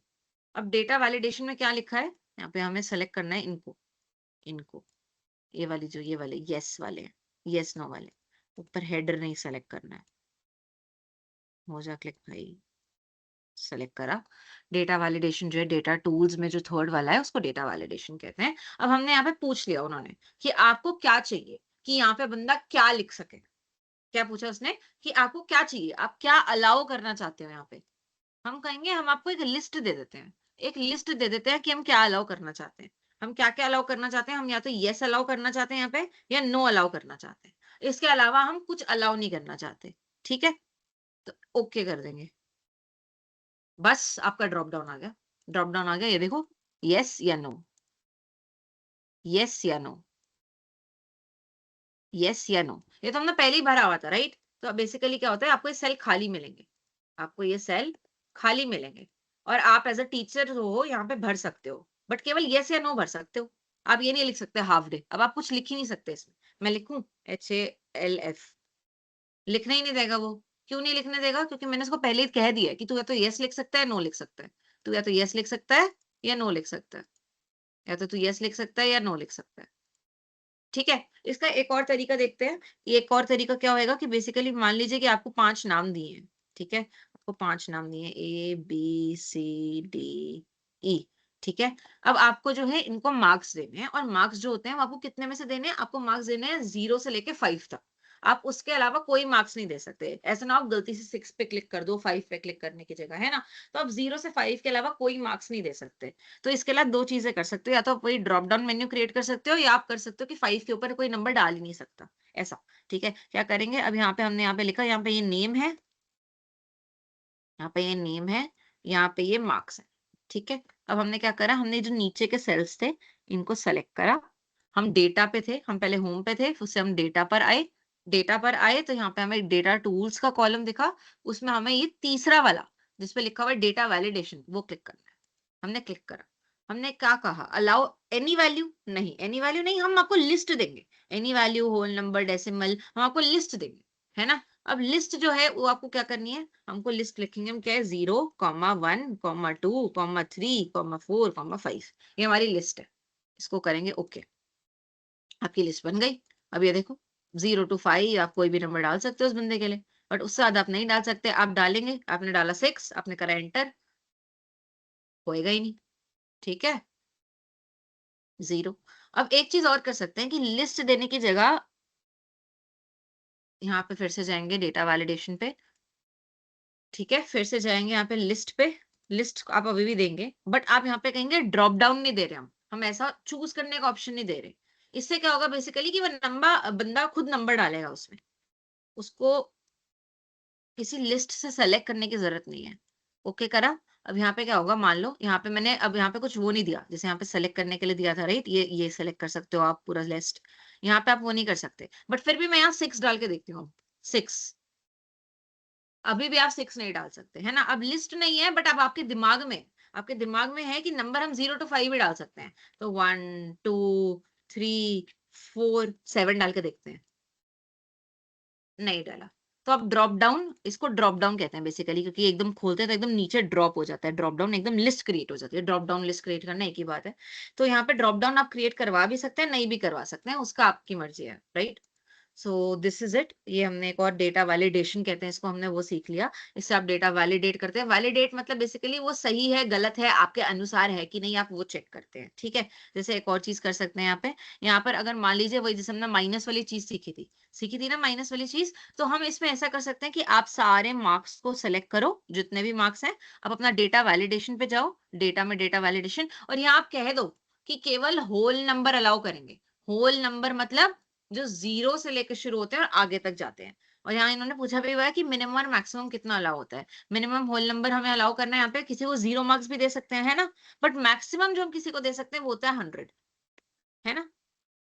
अब डेटा वैलिडेशन में क्या लिखा है, यहाँ पे हमें सेलेक्ट करना है इनको, इनको, ये वाली जो ये वाले यस वाले हैं, यस नो वाले, ऊपर हेडर नहीं सेलेक्ट करना है। हो जा क्लिक भाई, सेलेक्ट करा। डेटा वैलिडेशन जो है डेटा टूल्स में जो थर्ड वाला है उसको डेटा वैलिडेशन कहते हैं। अब हमने यहाँ पे पूछ लिया उन्होंने कि आपको क्या चाहिए, कि यहाँ पे बंदा क्या लिख सके। क्या पूछा उसने कि आपको क्या चाहिए, आप क्या अलाउ करना चाहते हो यहाँ पे। हम कहेंगे हम आपको एक लिस्ट दे देते हैं, एक लिस्ट दे देते हैं कि हम क्या अलाउ करना चाहते हैं। हम क्या क्या अलाउ करना चाहते हैं, हम या तो यस अलाउ करना चाहते हैं यहाँ पे या नो अलाउ करना चाहते हैं। इसके अलावा हम कुछ अलाउ नहीं करना चाहते, ठीक है। तो ओके कर देंगे, बस आपका ड्रॉप डाउन आ गया, ड्रॉप डाउन आ गया, ये देखो, यस या नो, यस या नो, यस या नो। ये तो हमने पहले ही भरा हुआ था, राइट। तो बेसिकली क्या होता है, आपको ये सेल खाली मिलेंगे, आपको ये सेल खाली मिलेंगे और आप एज अ टीचर हो यहाँ पे भर सकते हो, बट केवल यस या नो भर सकते हो। आप ये नहीं लिख सकते हाफ डे, अब आप कुछ लिख ही नहीं सकते इसमें। मैं लिखूं HALF, लिखने ही नहीं देगा वो। क्यों नहीं लिखने देगा? क्योंकि मैंने उसको पहले ही कह दिया है कि तू या तो यस लिख सकता है, नो लिख सकता है। तू या तो यस लिख सकता है या नो लिख सकता है, या तो तू यस लिख सकता है या नो लिख सकता है। ठीक है? इसका एक और तरीका देखते हैं। ये एक और तरीका क्या होएगा कि बेसिकली मान लीजिए कि आपको 5 नाम दिए हैं, ठीक है? आपको 5 नाम दिए हैं A, B, C, D, E, ठीक है? अब आपको जो है इनको मार्क्स देने हैं और मार्क्स जो होते हैं वो आपको कितने में से देने हैं? आपको मार्क्स देने हैं 0 से लेके 5 तक। आप उसके अलावा कोई मार्क्स नहीं दे सकते। ऐसा ना हो आप गलती से 6 पे क्लिक कर दो 5 पे क्लिक करने की जगह, है ना? तो आप 0 से 5 के अलावा कोई मार्क्स नहीं दे सकते। तो इसके लिए आप 2 चीज़ें कर सकते हो, या तो आप वही ड्रॉप डाउन मेन्यू क्रिएट कर सकते हो या आप कर सकते हो कि 5 के ऊपर कोई नंबर डाल ही नहीं सकता, ऐसा, ठीक है? क्या करेंगे, अब यहाँ पे हमने यहाँ पे लिखा, यहाँ पे ये नेम है, यहाँ पे ये नेम है, यहाँ पे ये मार्क्स है, ठीक है? अब हमने क्या करा, हमने जो नीचे के सेल्स थे, इनको सेलेक्ट करा। हम डेटा पे थे, हम पहले होम पे थे, उससे हम डेटा पर आए। डेटा पर आए तो यहाँ पे हमें डेटा टूल्स का कॉलम दिखा, उसमें हमें ये तीसरा वाला, जिसपे लिखा हुआ है डेटा वैलिडेशन, वो क्लिक करना है। हमने क्लिक करा। हमने क्या कहा, अलाउ एनी वैल्यू, नहीं एनी वैल्यू नहीं, हम आपको लिस्ट देंगे। Any value, whole number, decimal, हम आपको लिस्ट देंगे, है ना? अब लिस्ट जो है वो आपको क्या करनी है, हमको लिस्ट लिखेंगे, हम क्या है 0,1,2,3,4,5, ये हमारी लिस्ट है। इसको करेंगे ओके, आपकी लिस्ट बन गई। अब ये देखो 0 to 5 आप कोई भी नंबर डाल सकते हो उस बंदे के लिए, बट उससे ज्यादा आप नहीं डाल सकते। आप डालेंगे, आपने डाला 6, आपने करा एंटर, होएगा ही नहीं, ठीक है? 0। अब एक चीज और कर सकते हैं कि लिस्ट देने की जगह यहाँ पे फिर से जाएंगे डेटा वैलिडेशन पे, ठीक है? फिर से जाएंगे यहाँ पे लिस्ट पे, लिस्ट आप अभी भी देंगे, बट आप यहाँ पे कहेंगे ड्रॉप डाउन नहीं दे रहे हम ऐसा चूज करने का ऑप्शन नहीं दे रहे। इससे क्या होगा बेसिकली कि वो नंबर बंदा खुद नंबर डालेगा उसमें, उसको किसी लिस्ट से सेलेक्ट करने की जरूरत नहीं है। ओके करा। अब यहाँ पे क्या होगा, मान लो यहाँ पे मैंने अब यहाँ पे कुछ वो नहीं दिया, जैसे यहाँ पे सेलेक्ट करने के लिए दिया था, राइट? ये सेलेक्ट कर सकते हो आप पूरा लिस्ट, यहाँ पे आप वो नहीं कर सकते, बट फिर भी मैं यहाँ 6 डाल के देखती हूँ। 6, अभी भी आप 6 नहीं डाल सकते, है ना? अब लिस्ट नहीं है, बट अब आपके दिमाग में है कि नंबर हम 0 to 5 भी डाल सकते हैं। तो 1, 2, 3, 4, 7 डाल के देखते हैं, नहीं डाला। तो आप ड्रॉप डाउन, इसको ड्रॉप डाउन कहते हैं बेसिकली, क्योंकि एकदम खोलते हैं तो एकदम नीचे ड्रॉप हो जाता है। ड्रॉप डाउन एकदम लिस्ट क्रिएट हो जाती है। ड्रॉप डाउन लिस्ट क्रिएट करना एक ही बात है। तो यहाँ पे ड्रॉप डाउन आप क्रिएट करवा भी सकते हैं, नहीं भी करवा सकते हैं, उसका आपकी मर्जी है, right? So this is it. ये हमने एक और डेटा वैलिडेशन कहते हैं इसको, हमने वो सीख लिया। इससे आप डेटा वैलिडेट करते हैं। वैलिडेट मतलब बेसिकली वो सही है गलत है आपके अनुसार है कि नहीं, आप वो चेक करते हैं, ठीक है? जैसे एक और चीज कर सकते हैं यहाँ पर अगर मान लीजिए वही जैसे हमने माइनस वाली चीज सीखी थी ना, माइनस वाली चीज, तो हम इसमें ऐसा कर सकते हैं कि आप सारे मार्क्स को सेलेक्ट करो, जितने भी मार्क्स हैं, आप अपना डेटा वैलिडेशन पे जाओ, डेटा में डेटा वैलिडेशन, और यहाँ आप कह दो कि केवल होल नंबर अलाउ करेंगे। होल नंबर मतलब जो 0 से लेकर शुरू होते हैं और आगे तक जाते हैं। और यहाँ इन्होंने पूछा भी हुआ है कि मिनिमम और मैक्सिमम कितना अलाउ होता है। मिनिमम होल नंबर हमें अलाउ करना है, यहाँ पे किसी को 0 मार्क्स भी दे सकते हैं, है ना? बट मैक्सिमम जो हम किसी को दे सकते हैं वो होता है 100, है ना?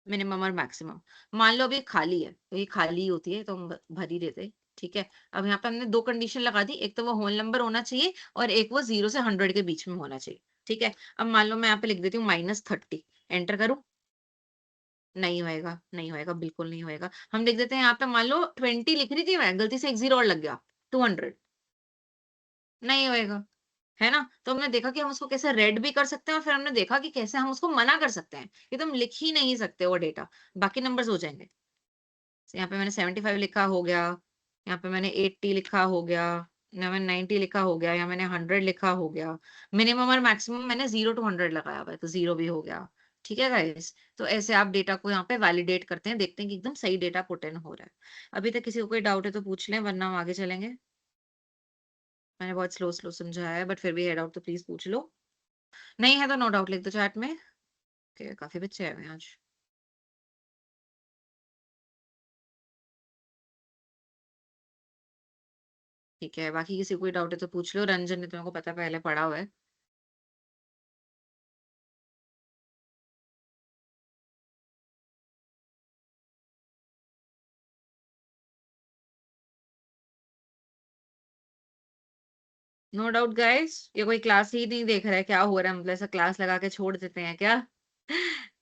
मिनिमम और मैक्सिमम। मान लो अभी खाली है, तो ये खाली होती है तो हम भर ही देते, ठीक है? अब यहाँ पे हमने 2 कंडीशन लगा दी, एक तो वो होल नंबर होना चाहिए और एक वो 0 से 100 के बीच में होना चाहिए, ठीक है? अब मान लो मैं यहाँ पे लिख देती हूँ -30, एंटर करूँ, नहीं होएगा, नहीं होएगा, बिल्कुल नहीं होएगा। हम लिख देते हैं यहाँ पे, मान लो 20 लिख रही थी मैं, गलती से एक 0 और लग गया, 200, नहीं होएगा, है ना? तो हमने देखा कि हम उसको कैसे रेड भी कर सकते हैं और फिर हमने देखा कि कैसे हम उसको मना कर सकते हैं। ये तो हम लिख ही नहीं सकते वो डेटा, बाकी नंबर्स हो जाएँगे। यहाँ पे मैंने 75 लिखा हो गया, यहाँ पे मैंने 80 लिखा हो गया, यहाँ मैंने 90 लिखा हो गया, यहाँ मैंने 100 लिखा हो गया। मिनिमम और मैक्सिमम मैंने 0 to 100 लगाया हुआ है, तो 0 भी हो गया। ठीक है गाइस? तो ऐसे आप डेटा को यहाँ पे वैलिडेट करते हैं, देखते हैं कि एकदम सही डेटा पुट इन हो रहा है। अभी तक किसी को कोई डाउट है तो पूछ लें, वरना हम आगे चलेंगे। मैंने बहुत स्लो स्लो समझाया है, बट फिर भी है डाउट तो प्लीज पूछ लो। नहीं है तो नो डाउट लिख दो चैट में। काफी बच्चे आए हुए हैं आज। ठीक है, बाकी किसी को कोई डाउट है तो पूछ लो। रंजन ने तुमको पता पहले पढ़ा हुआ है। नो डाउट गाइस, ये कोई क्लास ही नहीं देख रहा है, क्या हो रहा है, मतलब ऐसा क्लास लगा के छोड़ देते हैं क्या?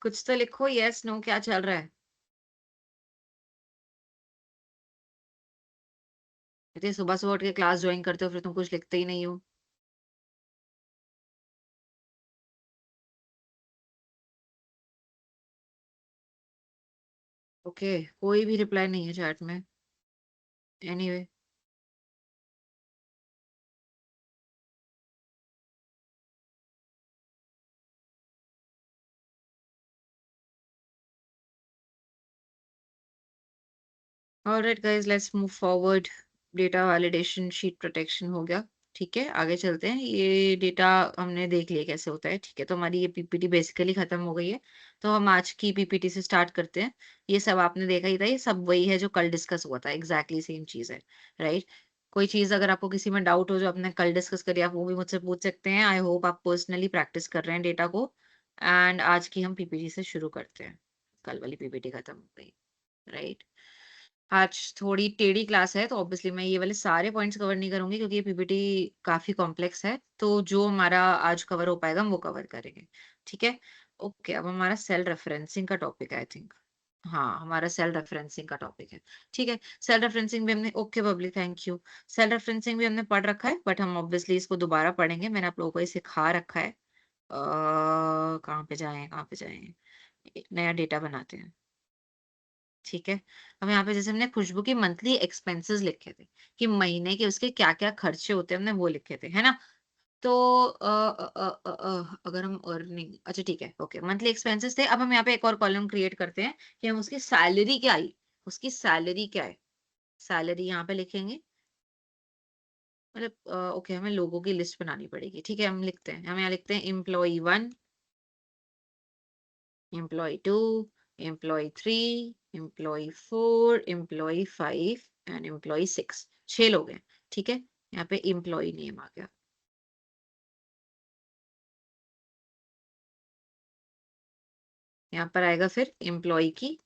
कुछ तो लिखो, यस नो, क्या चल रहा है? इतनी सुबह सुबह उठ के क्लास ज्वाइन करते हो, फिर तुम कुछ लिखते ही नहीं हो। ओके, कोई भी रिप्लाई नहीं है चैट में। Anyway, alright guys, let's move forward. Data validation, sheet protection हो गया। ठीक है, आगे चलते हैं। ये डेटा हमने देख लिया कैसे होता है। ठीक है, तो हमारी ये पीपीटी बेसिकली खत्म हो गई है। तो हम आज की पीपीटी से स्टार्ट करते हैं। ये सब आपने देखा ही था, ये सब वही है जो कल डिस्कस हुआ था, एग्जैक्टली सेम चीज है। राइट। कोई चीज अगर आपको किसी में डाउट हो जो आपने कल डिस्कस करी, आप वो भी मुझसे पूछ सकते हैं। आई होप आप पर्सनली प्रैक्टिस कर रहे हैं डेटा को। एंड आज की हम पीपीटी से शुरू करते हैं। कल वाली पीपीटी खत्म हो गई। राइट। आज थोड़ी टेढ़ी क्लास है, तो ऑब्वियसली मैं ये वाले सारे पॉइंट्स कवर नहीं करूंगी क्योंकि ये पीपीटी काफी कॉम्प्लेक्स है। तो जो हमारा आज कवर हो पाएगा हम वो कवर करेंगे। ठीक है। ओके, अब हमारा सेल रेफरेंसिंग का टॉपिक है, आई थिंक। हाँ, हमारा सेल रेफरेंसिंग का टॉपिक है। ठीक है। सेल रेफरेंसिंग भी हमने, okay Babli, thank you. Cell referencing भी हमने पढ़ रखा है, बट हम ऑब्वियसली इसको दोबारा पढ़ेंगे। मैंने आप लोगों को ये सिखा रखा है। कहाँ पे जाएं, कहाँ पे जाएं? एक नया डेटा बनाते हैं। ठीक है। अब यहाँ पे जैसे हमने खुशबू की मंथली एक्सपेंसेस लिखे थे, कि महीने के उसके क्या क्या खर्चे होते हैं, हमने वो लिखे थे, है ना? तो अगर हम अर्निंग, अच्छा ठीक है, ओके, मंथली एक्सपेंसेस थे। अब हम यहाँ पे एक और कॉलम क्रिएट करते हैं कि हम उसकी सैलरी क्या आई, उसकी सैलरी क्या है। सैलरी यहाँ पे लिखेंगे। मतलब ओके, हमें लोगों की लिस्ट बनानी पड़ेगी। ठीक है, हम लिखते हैं, हम यहाँ लिखते हैं employee 1, employee 2, employee 3, employee 4, employee 5 and employee 6। 6 लोग हैं। ठीक है। यहाँ पे एम्प्लॉय नेम आ गया। यहाँ पर आएगा फिर एम्प्लॉय की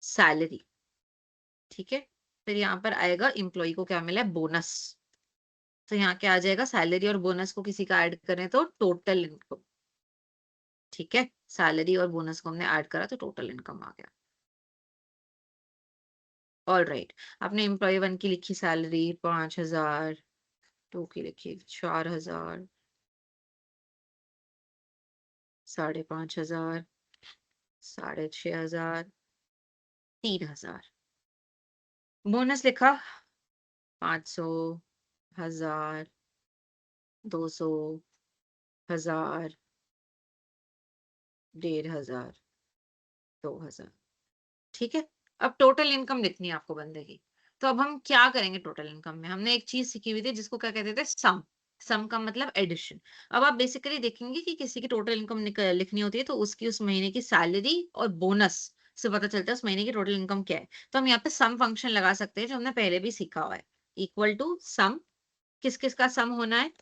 सैलरी। ठीक है। फिर यहाँ पर आएगा एम्प्लॉय को क्या मिला है, बोनस। तो यहाँ क्या आ जाएगा, सैलरी और बोनस को किसी का ऐड करें तो टोटल इनकम। ठीक है। सैलरी और बोनस को हमने ऐड करा तो टोटल इनकम आ गया। All right. आपने एम्प्लॉय 1 की लिखी सैलरी 5,000, 2 की लिखी 4,000, 5,500, 6,500, 3,000। बोनस लिखा 500, 1,000, 200, 1,000, 1,500, 2,000। ठीक है। अब टोटल इनकम लिखनी है आपको बंदे की। तो अब हम क्या करेंगे, टोटल इनकम में हमने एक चीज सीखी हुई थी जिसको क्या कहते थे, सम। सम का मतलब एडिशन। अब आप बेसिकली देखेंगे कि किसी की टोटल इनकम लिखनी होती है तो उसकी उस महीने की सैलरी और बोनस से पता चलता है उस महीने की टोटल इनकम क्या है। तो हम यहाँ पे सम फंक्शन लगा सकते हैं जो हमने पहले भी सीखा हुआ है। Equal to some. किस किस का सम होना है,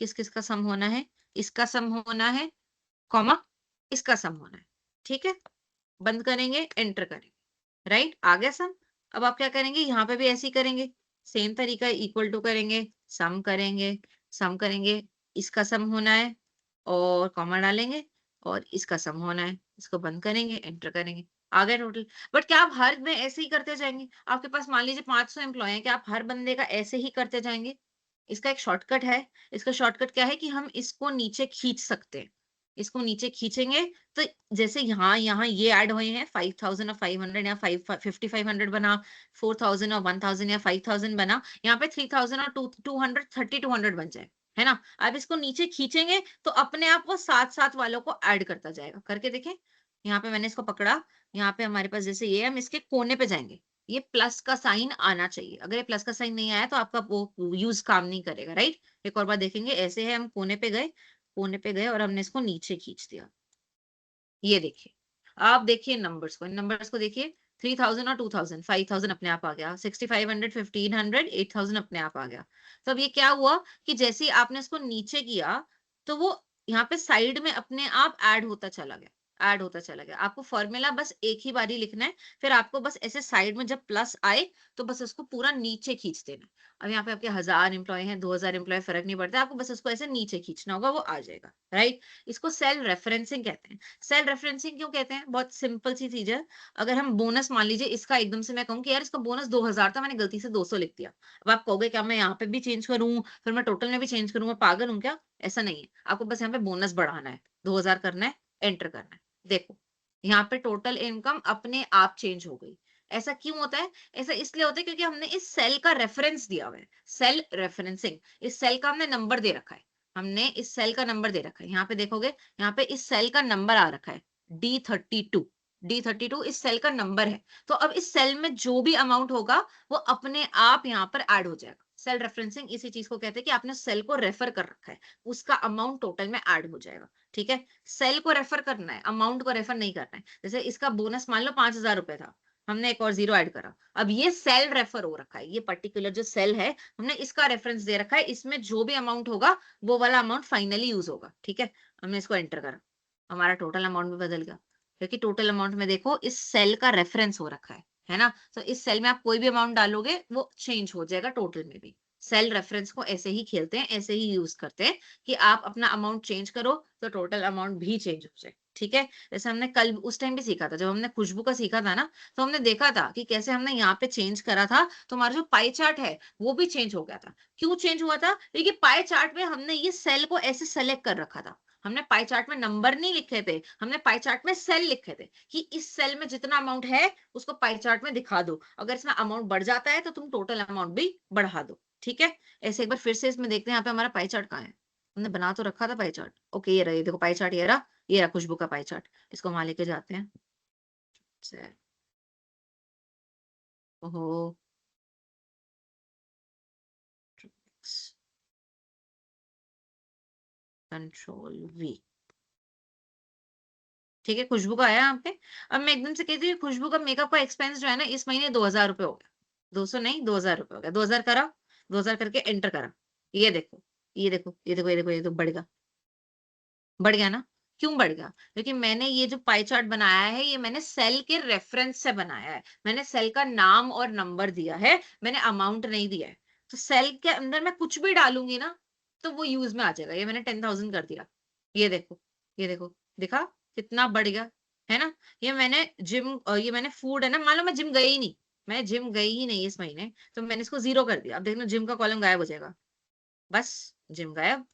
किस किस का सम होना है, इसका सम होना है, कॉमा, इसका सम होना है। ठीक है। बंद करेंगे, एंटर करेंगे। राइट, आ गया सम। अब आप क्या करेंगे, यहाँ पे भी ऐसे ही करेंगे। सेम तरीका, इक्वल टू करेंगे, सम करेंगे, सम करेंगे, इसका सम होना है और कॉमा डालेंगे, और इसका सम होना है, इसको बंद करेंगे, एंटर करेंगे। आ गया टोटल। बट क्या आप हर में ऐसे ही करते जाएंगे? आपके पास मान लीजिए 500 एम्प्लॉय हैं, क्या आप हर बंदे का ऐसे ही करते जाएंगे? इसका एक शॉर्टकट है। इसका शॉर्टकट क्या है कि हम इसको नीचे खींच सकते हैं। इसको नीचे खींचेंगे तो जैसे यहाँ यहाँ ये ऐड हुए हैं 5,000 और 500 या 5,500 बना, 4,000 और 1,000 या 5,000 बना, यहाँ पे 3,000 और 200, 3,200 बन जाए, है ना? अब इसको नीचे खींचेंगे तो अपने आप वो साथ साथ वालों को ऐड करता जाएगा। करके देखें। यहाँ पे मैंने इसको पकड़ा। यहाँ पे हमारे पास जैसे ये, हम इसके कोने पे जाएंगे। ये प्लस का साइन आना चाहिए। अगर ये प्लस का साइन नहीं आया तो आपका वो यूज काम नहीं करेगा। राइट। एक और बार देखेंगे। ऐसे है, हम कोने पे गए, कोने पे गए और हमने इसको नीचे खींच दिया। ये देखिए। आप देखिए नंबर्स को, इन नंबर्स को देखिए। 3,000 और 2,000, 5,000 अपने आप आ गया, 6,500, 1,500, 8,000 अपने आप आ गया। तो अब ये क्या हुआ कि जैसे ही आपने इसको नीचे किया तो वो यहाँ पे साइड में अपने आप ऐड होता चला गया। ऐड होता चला गया। आपको फॉर्मूला बस एक ही बारी लिखना है, फिर आपको बस ऐसे साइड में जब प्लस आए, तो बस उसको पूरा नीचे खींच देना है। अब यहाँ पे आपके 1000 एम्प्लॉयी हैं, 2000 एम्प्लॉयी फ़र्क नहीं पड़ता, आपको बस उसको ऐसे नीचे खींचना होगा, वो आ जाएगा, राइट? इसको सेल रेफरेंसिंग कहते हैं। सेल रेफरेंसिंग क्यों कहते हैं? बहुत सिंपल सी चीज़ है। अगर हम बोनस मान लीजिए इसका एकदम से मैं कहूँ कि यार इसका बोनस 2000 था, मैंने गलती से 200 लिख दिया। अब आप कहोगे क्या मैं यहाँ पे भी चेंज करूँ, फिर मैं टोटल में भी चेंज करूँ, मैं पागल हूँ क्या? ऐसा नहीं है। आपको बस यहाँ पे बोनस बढ़ाना है, 2000 करना है, एंटर करना है। देखो, यहाँ पे टोटल इनकम अपने आप चेंज हो गई। ऐसा क्यों होता है? ऐसा इसलिए होता है क्योंकि हमने इस सेल का रेफरेंस दिया हुआ है। सेल रेफरेंसिंग, इस सेल का हमने नंबर दे रखा है। हमने इस सेल का नंबर दे रखा है। यहाँ पे देखोगे, यहाँ पे इस सेल का नंबर आ रखा है D32। D32 इस सेल का नंबर है। तो अब इस सेल में जो भी अमाउंट होगा, वो अपने आप यहाँ पर ऐड हो जाएगा। सेल रेफरेंसिंग इसी चीज को कहते हैं कि आपने सेल को रेफर कर रखा है, उसका अमाउंट टोटल में ऐड हो जाएगा। ठीक है? सेल को रेफर करना है, अमाउंट को रेफर नहीं करना है। जैसे इसका बोनस मान लो 5000 रुपए था, हमने एक और जीरो ऐड करा। अब ये सेल रेफर हो रखा है, ये पर्टिकुलर जो सेल है, हमने इसका रेफरेंस दे रखा है, इसमें जो भी अमाउंट होगा, वो वाला अमाउंट फाइनली यूज होगा। ठीक है? हमने इसको एंटर करा, हमारा टोटल अमाउंट भी बदल गया, क्योंकि टोटल अमाउंट में देखो इस सेल का रेफरेंस हो रखा है ना? तो इस सेल में आप कोई भी अमाउंट डालोगे, वो चेंज हो जाएगा टोटल में भी। सेल रेफरेंस को ऐसे ही खेलते हैं, ऐसे ही यूज करते हैं कि आप अपना अमाउंट चेंज करो, तो टोटल अमाउंट भी चेंज हो जाए। ठीक है? जैसे हमने कल उस टाइम भी सीखा था, जब हमने खुशबू का सीखा था ना, तो हमने देखा था कि कैसे हमने यहाँ पे चेंज करा था, तो हमारा जो पाई चार्ट है, वो भी चेंज हो गया था। क्यों चेंज हुआ था? क्योंकि पाई चार्ट में हमने ये सेल को ऐसे सेलेक्ट कर रखा था। हमने पाई चार्ट में नंबर नहीं लिखे थे, हमने पाई चार्ट में सेल लिखे थे कि इस सेल में जितना अमाउंट है, उसको पाई चार्ट में दिखा दो। अगर इसमें अमाउंट बढ़ जाता है, तो तुम टोटल अमाउंट भी बढ़ा दो। ठीक है? ऐसे एक बार फिर से इसमें देखते हैं, यहाँ पे हमारा पाई चार्ट कहाँ है? हमने बना तो रखा था पाई चार्ट। ओके, ये रहा, ये देखो पाई चार्ट, ये रहा खुशबू का पाई चार्ट। इसको वहां लेके जाते हैं। ओहो, कंट्रोल वी। ठीक है, खुशबू का आया यहाँ पे। अब मैं एकदम से कहती हूँ खुशबू का मेकअप का एक्सपेंस जो है ना, इस महीने 2000 रुपए हो गया। 200 नहीं, 2000 रुपए हो गया। 2000 करा, 2000 करके एंटर करा। ये देखो, ये देखो, ये देखो, ये देखो, ये तो बढ़ गया। बढ़ गया ना? क्यों बढ़ गया? क्योंकि मैंने ये जो पाई चार्ट बनाया है, ये मैंने सेल के रेफरेंस से बनाया है। मैंने सेल का नाम और नंबर दिया है, मैंने अमाउंट नहीं दिया है। तो सेल के अंदर मैं कुछ भी डालूँगी ना, तो वो यूज़ में आ जाएगा। ये मैंने 10,000 कर दिया। ये देखो, ये देखो, दिखा? कितना बढ़ गया, है ना? ये मैंने फूड है ना, मान लो मैं जिम गई ही नहीं, मैं जिम गई ही नहीं इस महीने, तो मैंने इसको 0 कर दिया। अब देखना जिम का कॉलम गायब हो जाएगा। बस, जिम गायब।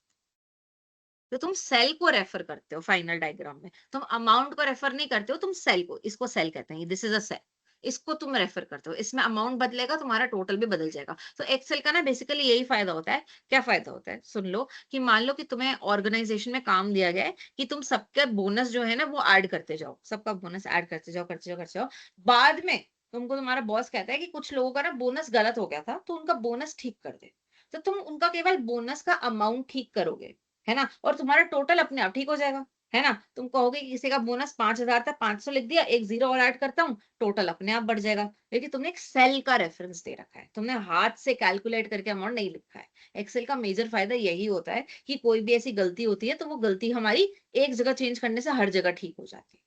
तो तुम सेल को रेफर करते हो फाइनल डायग्राम में, तुम अमाउंट को रेफर नहीं करते हो, तुम सेल को, इसको सेल कहते हैं, दिस इज अ सेल। इसको तुम रेफर करते हो, इसमें अमाउंट बदलेगा, तुम्हारा टोटल भी बदल जाएगा। तो एक्सेल का ना बेसिकली यही फायदा होता है। क्या फायदा होता है? सुन लो, कि मान लो कि तुम्हें ऑर्गेनाइजेशन में काम दिया गया है कि तुम सबके बोनस जो है ना, वो ऐड करते जाओ, सबका बोनस ऐड करते जाओ, करते जाओ, करते जाओ। बाद में तुमको तुम्हारा बॉस कहता है कि कुछ लोगों का ना बोनस गलत हो गया था, तो उनका बोनस ठीक कर दे। तो तुम उनका केवल बोनस का अमाउंट ठीक करोगे, है ना? और तुम्हारा टोटल अपने आप ठीक हो जाएगा, है ना? तुम कहोगे कि किसी का बोनस 5000 था, 500 लिख दिया, एक जीरो और ऐड करता हूँ, टोटल अपने आप बढ़ जाएगा। क्योंकि तुमने एक सेल का रेफरेंस दे रखा है, तुमने हाथ से कैलकुलेट करके अमाउंट नहीं लिखा है। एक्सेल का मेजर फायदा यही होता है कि कोई भी ऐसी गलती होती है, तो वो गलती हमारी एक जगह चेंज करने से हर जगह ठीक हो जाती है।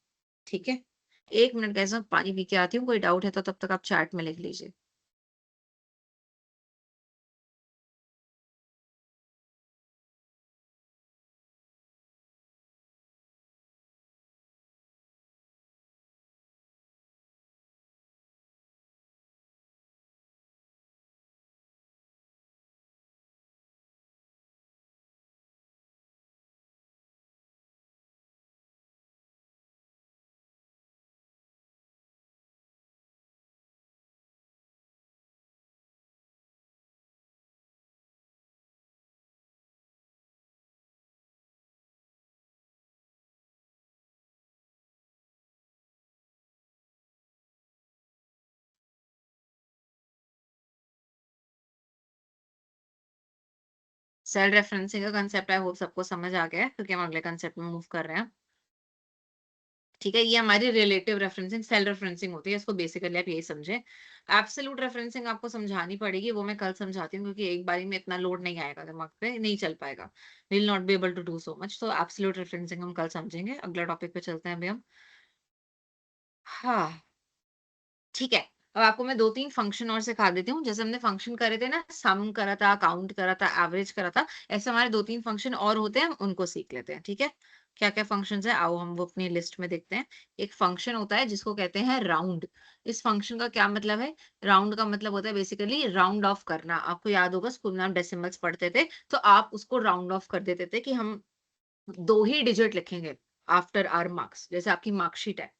ठीक है? 1 मिनट कैसा पानी पी के आती हूँ, कोई डाउट है तो तब तक आप चैट में लिख लीजिए। सेल रेफरेंसिंग का कंसेप्ट है, वो सबको समझ आ गया है, क्योंकि हम अगले कंसेप्ट में मूव कर रहे हैं। ठीक है, ये हमारी रिलेटिव रेफरेंसिंग सेल रेफरेंसिंग होती है, इसको बेसिकली आप यही समझे। एब्सोल्यूट रेफरेंसिंग आपको समझानी पड़ेगी, वो मैं कल समझाती हूँ, क्योंकि एक बारी में इतना लोड नहीं आएगा दिमाग पे, नहीं चल पाएगा, will not be able to do so much. तो एब्सोल्यूट रेफरेंसिंग हम कल समझेंगे। अगला टॉपिक पे चलते हैं अभी हम। हाँ, ठीक है। अब आपको मैं 2-3 फंक्शन और सिखा देती हूँ। जैसे हमने फंक्शन करे थे ना, सम करा था, काउंट करा था, एवरेज करा था, ऐसे हमारे 2-3 फंक्शन और होते हैं, हम उनको सीख लेते हैं, ठीक है? क्या-क्या फंक्शंस हैं, आओ हम वो अपनी लिस्ट में देखते हैं। एक फंक्शन होता है जिसको कहते हैं राउंड। इस फंक्शन का क्या मतलब है? राउंड का मतलब होता है बेसिकली राउंड ऑफ करना। आपको याद होगा स्कूल में हम डेसिमल्स पढ़ते थे, तो आप उसको राउंड ऑफ कर देते थे कि हम 2 ही डिजिट लिखेंगे आफ्टर आवर मार्क्स। जैसे आपकी मार्कशीट है,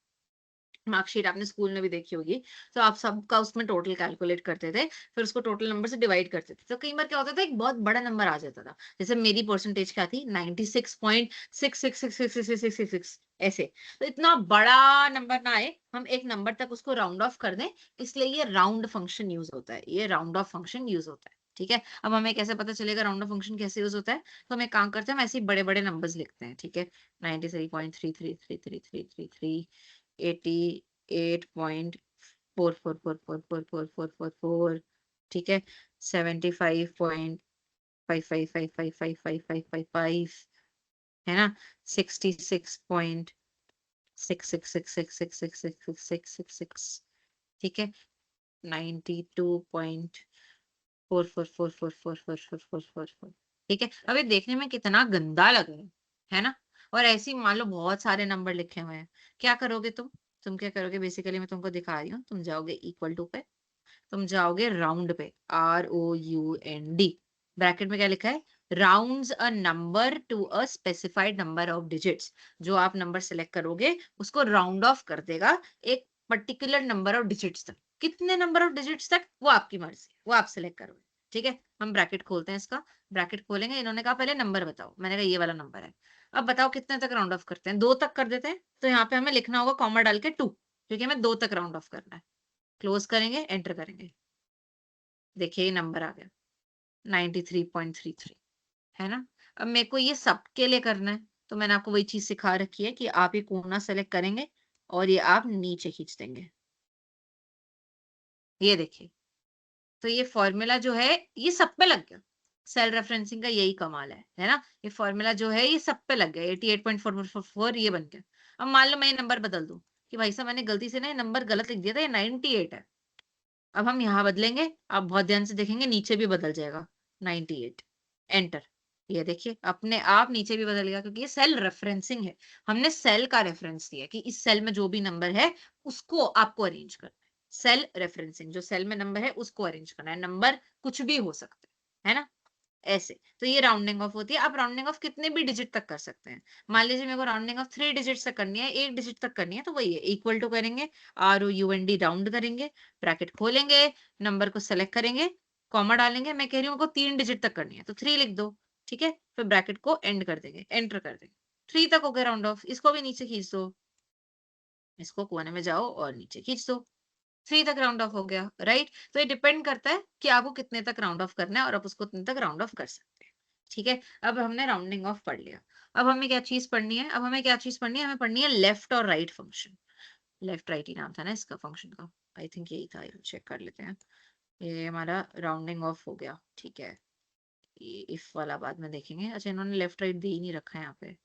मार्कशीट आपने स्कूल में भी देखी होगी, तो आप सबका उसमें टोटल कैलकुलेट करते थे, फिर उसको टोटल नंबर से डिवाइड करते थे। तो कई बार क्या होता था, एक बहुत बड़ा नंबर आ जाता था। जैसे मेरी परसेंटेज क्या थी, 96.66666666 ऐसे। तो इतना बड़ा नंबर ना आए, हम एक नंबर तक उसको राउंड ऑफ कर दें, इसलिए ये राउंड फंक्शन यूज होता है, ये राउंड ऑफ फंक्शन यूज होता है। ठीक है, अब हमें कैसे पता चलेगा राउंड ऑफ फंक्शन कैसे यूज होता है? तो हम एक काम करते हैं, हम ऐसे ही बड़े-बड़े नंबर्स लिखते हैं, ठीक है? 93.333333 88.44444444, ठीक है? 75.55555555 है ना? 66.6666666666, ठीक है? 92.4444444444, ठीक है? अब ये देखने में कितना गंदा लग रहा है ना? और ऐसे ही मान लो बहुत सारे नंबर लिखे हुए हैं, क्या करोगे तुम? तुम क्या करोगे, बेसिकली मैं तुमको दिखा रही हूँ, तुम जाओगे इक्वल टू पे, तुम जाओगे राउंड पे, ROUND, ब्रैकेट में क्या लिखा है? Rounds a number to a specified number of digits. जो आप नंबर सेलेक्ट करोगे उसको राउंड ऑफ कर देगा एक पर्टिकुलर नंबर ऑफ डिजिट्स तक। कितने नंबर ऑफ डिजिट्स तक, वो आपकी मर्जी, वो आप सेलेक्ट करोगे। ठीक है, हम ब्रैकेट खोलते हैं इसका, ब्रैकेट खोलेंगे, इन्होंने कहा पहले नंबर बताओ, मैंने कहा ये वाला नंबर है। अब बताओ कितने तक राउंड ऑफ करते हैं? 2 तक कर देते हैं, तो यहाँ पे हमें लिखना होगा कॉमा डाल के 2, क्योंकि हमें 2 तक राउंड ऑफ करना है। क्लोज करेंगे, एंटर करेंगे, देखिए ये नंबर आ गया 93.33, है ना? अब मेरे को ये सबके लिए करना है, तो मैंने आपको वही चीज सिखा रखी है कि आप ये कोना सेलेक्ट करेंगे और ये आप नीचे खींच देंगे। ये देखिए, तो ये फॉर्मूला जो है ये सब पे लग गया। सेल रेफरेंसिंग का यही कमाल है ना? ये फॉर्मूला जो है ये सब पे लग गया, 88.4444 ये बन गया। अब मान लो मैं ये नंबर बदल दूं कि भाई साहब मैंने गलती से ना ये नंबर गलत लिख दिया था, ये 98 है। अब हम यहाँ बदलेंगे, आप बहुत ध्यान से देखेंगे नीचे भी बदल जाएगा 98, एंटर। ये देखिए अपने आप नीचे भी बदल गया, क्योंकि ये सेल रेफरेंसिंग है। हमने सेल का रेफरेंस दिया कि इस सेल में जो भी नंबर है उसको आपको अरेंज करना है। सेल रेफरेंसिंग, जो सेल में नंबर है उसको अरेंज करना है, नंबर कुछ भी हो सकते हैं, है ना? ऐसे तो ये राउंडिंग ऑफ होती है। आप राउंडिंग ऑफ कितने भी डिजिट तक कर सकते हैं। मान लीजिए मेरे को राउंडिंग ऑफ 3 डिजिट्स तक करनी है, 1 डिजिट तक करनी है, तो वही है, इक्वल टू करेंगे, ROUND राउंड करेंगे, ब्रैकेट खोलेंगे, नंबर को सेलेक्ट करेंगे, कॉमा डालेंगे। मैं कह रही हूँ को 3 डिजिट तक करनी है तो 3 लिख दो, ठीक है? फिर ब्रैकेट को एंड कर देंगे, एंटर कर देंगे। 3 तक हो गया राउंड ऑफ, इसको भी नीचे खींच दो, इसको कोने में जाओ और नीचे खींच दो। 3 तक राउंड ऑफ हो गया, राइट? तो ये डिपेंड करता है कि आपको कितने तक राउंड ऑफ करना है और आप उसको उतने तक राउंड ऑफ कर सकते हैं। ठीक है? अब हमने राउंडिंग ऑफ पढ़ लिया। अब हमें क्या चीज़ पढ़नी है? अब हमें क्या चीज़ पढ़नी है? हमें पढ़नी है लेफ्ट और राइट फंक्शन। लेफ्ट राइट ही नाम था ना इसका फंक्शन का। आई थिंक यही था, चेक कर लेते हैं। ये हमारा राउंडिंग ऑफ हो गया, ठीक है? ये इफ वाला बाद में देखेंगे। अच्छा, इन्होंने लेफ्ट राइट दे ही नहीं रखा है यहाँ पे।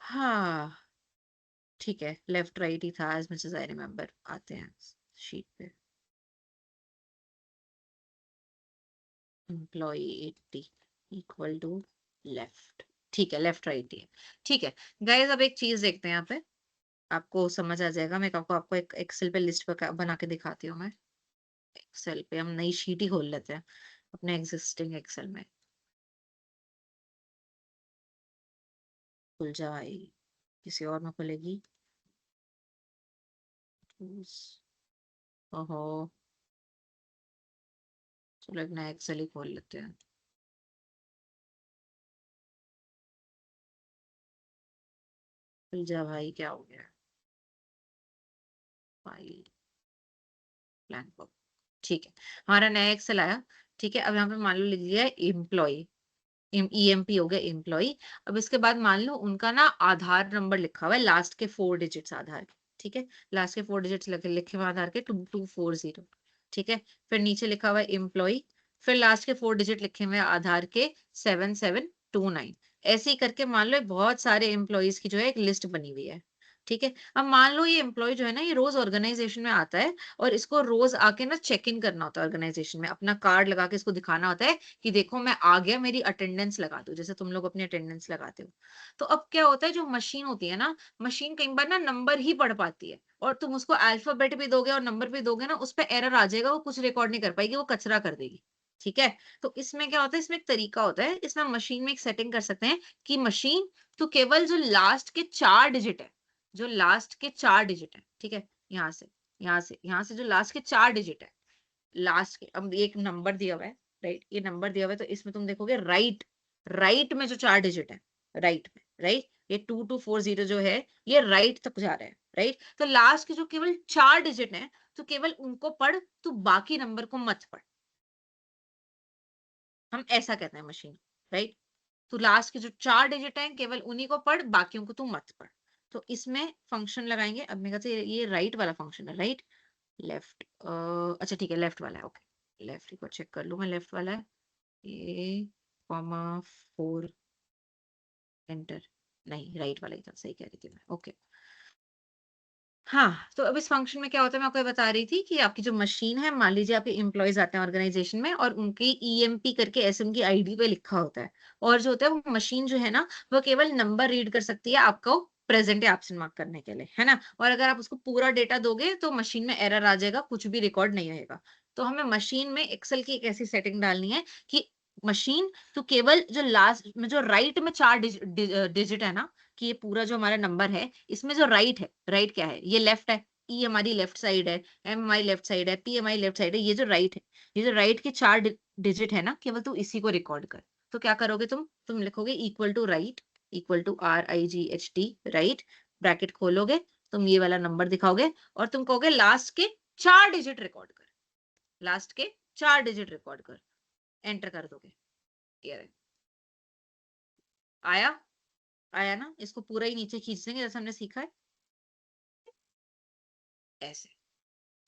हाँ, ठीक है, लेफ्ट राइट ही था as much as I remember. आते हैं शीट पे। एम्प्लॉई 80 इक्वल टू लेफ्ट, ठीक है, लेफ्ट राइट ही है। ठीक है गाइस, अब एक चीज देखते हैं यहाँ पे, आपको समझ आ जाएगा। मैं आपको आपको एक एक्सेल पे लिस्ट बना के दिखाती हूँ। मैं एक्सेल पे हम नई शीट ही खोल लेते हैं अपने एग्जिस्टिंग एक्सेल में। खुल जा भाई, किसी और में खुलेगी। ओहो, चलो एक नया एक्सेल ही खोल लेते हैं। खुल जा भाई, क्या हो गया? फाइल, प्लान बुक, ठीक है, हमारा नया एक्सेल आया। ठीक है, अब यहाँ पे मान लो लिख दिया एम्प्लॉय, EMP हो गया एम्प्लॉय। अब इसके बाद मान लो उनका ना आधार नंबर लिखा हुआ है, लास्ट के 4 डिजिट्स आधार के, ठीक है, लास्ट के 4 डिजिट्स लिखे हुए आधार के 2240, ठीक है। फिर नीचे लिखा हुआ है एम्प्लॉय, फिर लास्ट के 4 डिजिट लिखे हुए आधार के 7729। ऐसे ही करके मान लो बहुत सारे एम्प्लॉयज की जो है एक लिस्ट बनी हुई है, ठीक है। अब मान लो ये एम्प्लॉय जो है ना ये रोज ऑर्गेनाइजेशन में आता है और इसको रोज आके ना चेक इन करना होता है ऑर्गेनाइजेशन में, अपना कार्ड लगा के इसको दिखाना होता है कि देखो मैं आ गया, मेरी अटेंडेंस लगा दो, जैसे तुम लोग अपनी अटेंडेंस लगाते हो। तो अब क्या होता है, जो मशीन होती है ना, मशीन कई बार ना नंबर ही पढ़ पाती है और तुम उसको अल्फाबेट भी दोगे और नंबर भी दोगे ना, उस पर एरर आ जाएगा, वो कुछ रिकॉर्ड नहीं कर पाएगी, वो कचरा कर देगी, ठीक है। तो इसमें क्या होता है, इसमें एक तरीका होता है, इसमें मशीन में एक सेटिंग कर सकते हैं कि मशीन तो केवल जो लास्ट के 4 डिजिट है, जो लास्ट के 4 डिजिट है, ठीक है, यहाँ से जो लास्ट के 4 डिजिट है, लास्ट के, अब एक नंबर दिया हुआ है, राइट, ये नंबर दिया हुआ है, तो इसमें तुम देखोगे राइट, राइट में जो 4 डिजिट है, राइट में, राइट, ये 2240 जो है ये राइट तक जा रहा है, राइट। तो लास्ट के जो केवल 4 डिजिट है, तो केवल उनको पढ़, तो बाकी नंबर को मत पढ़, हम ऐसा कहते हैं मशीन, राइट। तो लास्ट के जो 4 डिजिट हैं केवल उन्हीं को पढ़, बाकियों को तू मत पढ़। तो इसमें फंक्शन लगाएंगे, अब मेरे ख्याल से ये राइट वाला फंक्शन है, राइट, लेफ्ट, अच्छा ठीक है, लेफ्ट वाला है, ओके, लेफ्ट को चेक कर लूं मैं, लेफ्ट वाला है, ए कॉमा 4 एंटर, नहीं राइट वाला ही था, सही कह रही थी मैं, ओके। हाँ, तो अब इस फंक्शन में क्या होता है, मैं आपको ये बता रही थी कि आपकी जो मशीन है, मान लीजिए आपके एम्प्लॉयज आते हैं ऑर्गेनाइजेशन में और उनकी ईएमपी करके ऐसे उनकी आईडी पे लिखा होता है, और जो होता है वो मशीन जो है ना, वो केवल नंबर रीड कर सकती है आपको प्रेजेंट या एब्सेंट मार्क करने के लिए, है ना। और अगर आप उसको पूरा डेटा दोगे तो मशीन में एरर आ जाएगा, कुछ भी रिकॉर्ड नहीं होगा। तो हमें मशीन में एक्सेल की एक ऐसी सेटिंग डालनी है कि मशीन तो केवल जो लास्ट में जो राइट में 4 डिजिट है ना, कि ये पूरा जो हमारा नंबर है, इसमें जो राइट है, राइट क्या है, ये लेफ्ट है, ई हमारी लेफ्ट साइड है, एम हमारी लेफ्ट साइड है, पी हमारी लेफ्ट साइड है, ये जो राइट है, ये जो राइट के 4 डिजिट है ना, केवल तू इसी को रिकॉर्ड कर। तो क्या करोगे तुम लिखोगे equal to right, equal to RIGHT, right, bracket खोलोगे, तुम ये वाला नंबर दिखाओगे और तुम कहोगे लास्ट के 4 डिजिट रिकॉर्ड कर, लास्ट के 4 डिजिट रिकॉर्ड कर, एंटर कर दोगे, ये रहे। आया, आया ना, इसको पूरा ही नीचे खींच देंगे जैसे हमने सीखा है, ऐसे।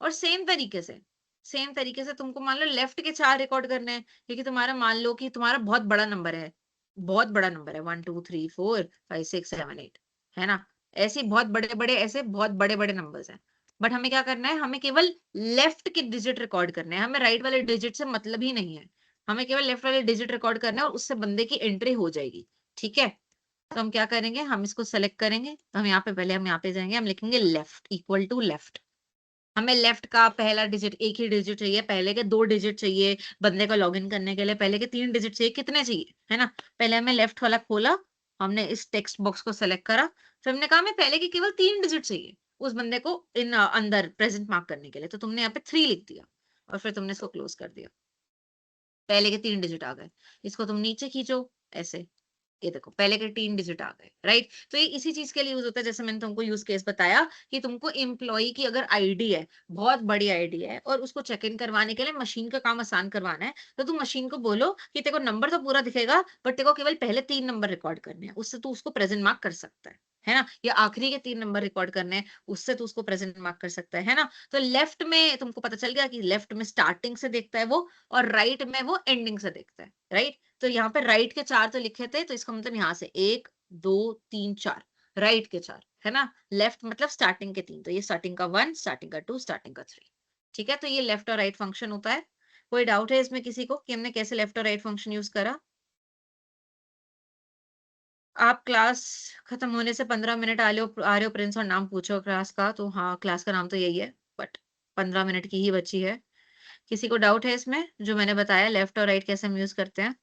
और सेम तरीके से तुमको मान लो लेफ्ट के 4 रिकॉर्ड करने हैं, क्योंकि तुम्हारा मान लो कि तुम्हारा बहुत बड़ा नंबर है, बहुत बड़ा नंबर है, 1 2 3 4 5 6 7 8, है ना। ऐसे बहुत बड़े बड़े, ऐसे बहुत बड़े बड़े नंबर्स हैं। बट हमें क्या करना है, हमें केवल लेफ्ट के डिजिट रिकॉर्ड करने हैं, हमें राइट वाले डिजिट से मतलब ही नहीं है, हमें केवल लेफ्ट वाले डिजिट रिकॉर्ड करना है और उससे बंदे की एंट्री हो जाएगी, ठीक है। तो हम क्या करेंगे, हम इसको सेलेक्ट करेंगे, तो हम यहाँ पे पहले हम यहाँ पे जाएंगे, हम लिखेंगे लेफ्ट इक्वल टू लेफ्ट, हमें लेफ्ट का पहला डिजिट, एक ही डिजिट चाहिए, पहले के 2 डिजिट चाहिए, बंदे को लॉगिन करने के लिए पहले के 3 डिजिट चाहिए, कितने चाहिए, है ना। पहले हमें लेफ्ट वाला खोला, हमने इस टेक्स्ट बॉक्स को सेलेक्ट करा, फिर हमने कहा हमें पहले के केवल 3 डिजिट चाहिए उस बंदे को अंदर प्रेजेंट मार्क करने के लिए, तो तुमने यहाँ पे 3 लिख दिया और फिर तुमने इसको क्लोज कर दिया, पहले के 3 डिजिट आ गए। इसको तुम नीचे खींचो, ऐसे, ये देखो पहले के 3 डिजिट आ गए, राइट। तो ये इसी चीज के लिए यूज होता है, जैसे मैंने तुमको यूज केस बताया कि तुमको एम्प्लॉय की अगर आईडी है, बहुत बड़ी आईडी है, और उसको चेक इन करवाने के लिए मशीन का काम आसान करवाना है, तो तुम मशीन को बोलो कि तेरे को नंबर तो पूरा दिखेगा, बट तेरे को केवल पहले 3 नंबर रिकॉर्ड करने हैं, उससे तू उसको प्रेजेंट मार्क कर सकता है ना। या आखिरी के 3 नंबर रिकॉर्ड करने हैं, उससे तू उसको प्रेजेंट मार्क कर सकता है ना। तो लेफ्ट में तुमको पता चल गया कि लेफ्ट में स्टार्टिंग से देखता है वो, और राइट में वो एंडिंग से देखता है, राइट। तो यहाँ पे राइट के 4 तो लिखे थे, तो इसका मतलब यहाँ से 1 2 3 4, राइट के 4 है ना, लेफ्ट मतलब स्टार्टिंग के 3, तो ये स्टार्टिंग का 1, स्टार्टिंग का 2, स्टार्टिंग का 3, ठीक है। तो ये लेफ्ट और राइट फंक्शन होता है। कोई डाउट है इसमें किसी को कि हमने कैसे लेफ्ट और राइट फंक्शन यूज करा? आप क्लास खत्म होने से 15 मिनट आ रहे हो प्रिंस, और नाम पूछो क्लास का, तो हाँ क्लास का नाम तो यही है, बट 15 मिनट की ही बची है। किसी को डाउट है इसमें जो मैंने बताया लेफ्ट और राइट कैसे हम यूज करते हैं?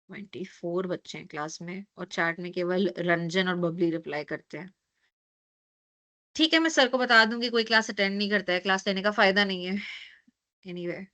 24 बच्चे हैं क्लास में और चैट में केवल रंजन और बबली रिप्लाई करते हैं। ठीक है, मैं सर को बता दूंगी, कोई क्लास अटेंड नहीं करता है, क्लास लेने का फायदा नहीं है। एनीवे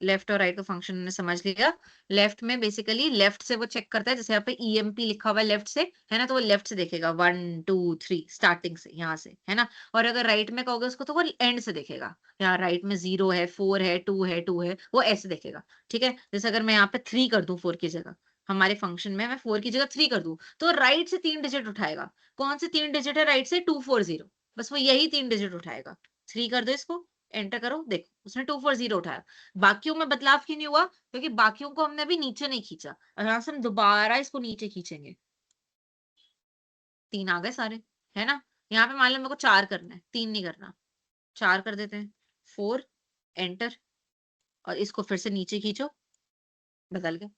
लेफ्ट और राइट का फंक्शन हमने समझ लिया। लेफ्ट में बेसिकली लेफ्ट से वो चेक करता है, जैसे यहाँ पे ईएमपी लिखा हुआ है लेफ्ट से, है ना, तो वो लेफ्ट से देखेगा 1 2 3 स्टार्टिंग से, यहाँ से, है ना। और अगर राइट में कहोगे उसको तो वो एंड से देखेगा, यहाँ राइट में 0 है, 4 है, 2 है, 2 है, वो ऐसे देखेगा। ठीक है, जैसे अगर मैं यहाँ पे 3 कर दूं 4 की जगह, हमारे फंक्शन में मैं 4 की जगह 3 कर दूं, तो राइट से 3 डिजिट उठाएगा। कौन से 3 डिजिट है राइट से? 240, बस वो यही 3 डिजिट उठाएगा। 3 कर दो इसको, एंटर करो, देखो उसने 240 उठाया। बाकियों में बदलाव क्यों नहीं हुआ? क्योंकि बाकियों को हमने अभी नीचे नहीं खींचा, और यहाँ से हम दोबारा इसको नीचे खींचेंगे। 3 आ गए सारे, है ना। यहाँ पे मान लो मेरे को 4 करना है, 3 नहीं करना, 4 कर देते हैं। 4, एंटर, और इसको फिर से नीचे खींचो, बदल गया।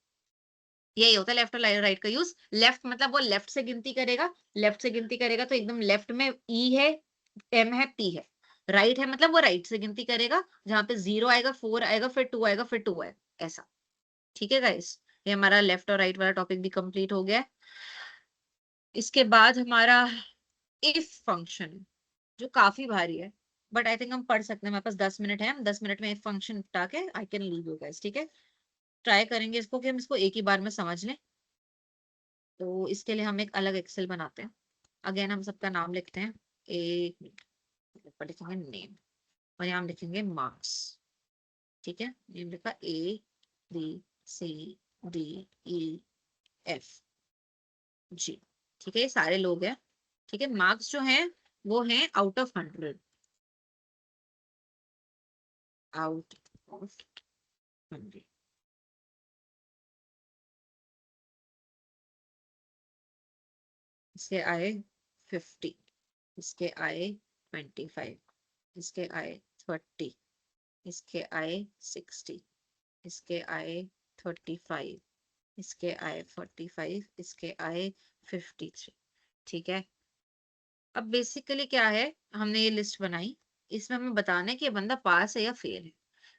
यही होता है लेफ्ट और राइट का यूज। लेफ्ट मतलब वो लेफ्ट से गिनती करेगा, लेफ्ट से गिनती करेगा तो एकदम लेफ्ट में ई है, एम है, पी है। राइट है मतलब वो राइट से गिनती करेगा, जहां पे 0 आएगा, 4 आएगा, फिर 2 आएगा, फिर 2 आएगा, ऐसा। ठीक है गाइस, ये हमारा लेफ्ट और राइट वाला टॉपिक भी कंप्लीट हो गया है। इसके बाद हमारा इफ फंक्शन, जो काफी भारी है, बट आई थिंक हम पढ़ सकते हैं, हमारे पास 10 मिनट है, हम 10 मिनट में इफ फंक्शन निपटा के I can leave you guys. ठीक है, ट्राई करेंगे इसको कि हम इसको एक ही बार में समझ लें। तो इसके लिए हम एक अलग एक्सेल बनाते हैं। अगेन हम सबका नाम लिखते हैं, एक मिनट पर लिखेंगे नेम, और यहाँ हम लिखेंगे मार्क्स। ठीक है, नेम लिखा ABCDEF जी। ठीक है, ये सारे लोग हैं। ठीक है, मार्क्स जो हैं वो हैं आउट ऑफ 100, आउट ऑफ 100। इसके आए 50, इसके आए 25, इसके आए 30, इसके आए 60, इसके आए 35, इसके आए 45, इसके आए 53। ठीक है, अब बेसिकली क्या है, हमने ये लिस्ट बनाई, इसमें हमें बताना है कि ये बंदा पास है या फेल है।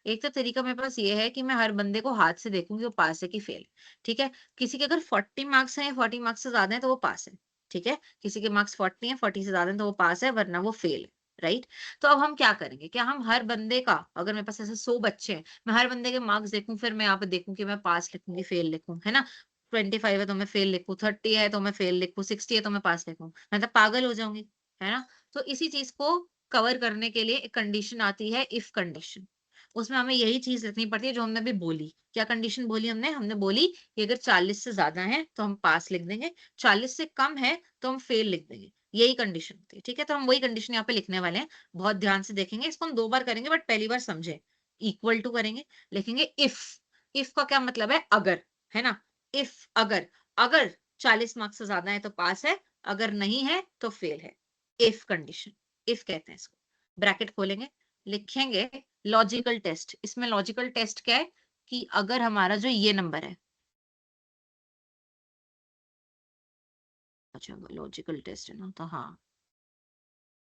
एक तो तरीका मेरे पास ये है कि मैं हर बंदे को हाथ से देखूंगी वो पास है कि फेल है। ठीक है, किसी के अगर 40 मार्क्स हैं या 40 मार्क्स से ज्यादा है तो वो पास है। ठीक है, किसी के मार्क्स 40 है, 40 से ज्यादा है तो वो पास है, वरना वो फेल है। राइट, तो अब हम क्या करेंगे, क्या हम हर बंदे का, अगर मेरे पास ऐसे 100 बच्चे हैं, मैं हर बंदे के मार्क्स देखूं, फिर मैं यहाँ पे देखूं कि मैं पास लिखूंगी फेल लिखूं, है ना। 25 है तो मैं फेल लिखूं, 30 है तो मैं फेल लिखूं, 60 है तो मैं पास लिखूं, मैं तो पागल हो जाऊंगी, है ना। तो इसी चीज को कवर करने के लिए एक कंडीशन आती है, इफ कंडीशन। उसमें हमें यही चीज लिखनी पड़ती है जो हमने अभी बोली। क्या कंडीशन बोली हमने? हमने बोली कि अगर 40 से ज्यादा है तो हम पास लिख देंगे, 40 से कम है तो हम फेल लिख देंगे। यही कंडीशन होती है। ठीक है, तो हम वही कंडीशन यहाँ पे लिखने वाले हैं। बहुत ध्यान से देखेंगे, इसको हम 2 बार करेंगे, बट पहली बार समझे। इक्वल टू करेंगे, लिखेंगे इफ। इफ का क्या मतलब है? अगर, है ना। इफ, अगर, अगर 40 मार्क्स से ज्यादा है तो पास है, अगर नहीं है तो फेल है। इफ कंडीशन, इफ कहते हैं इसको। ब्रैकेट खोलेंगे, लिखेंगे लॉजिकल टेस्ट। इसमें लॉजिकल टेस्ट क्या है कि अगर हमारा जो ये नंबर है, अच्छा लॉजिकल टेस्ट है ना, तो हाँ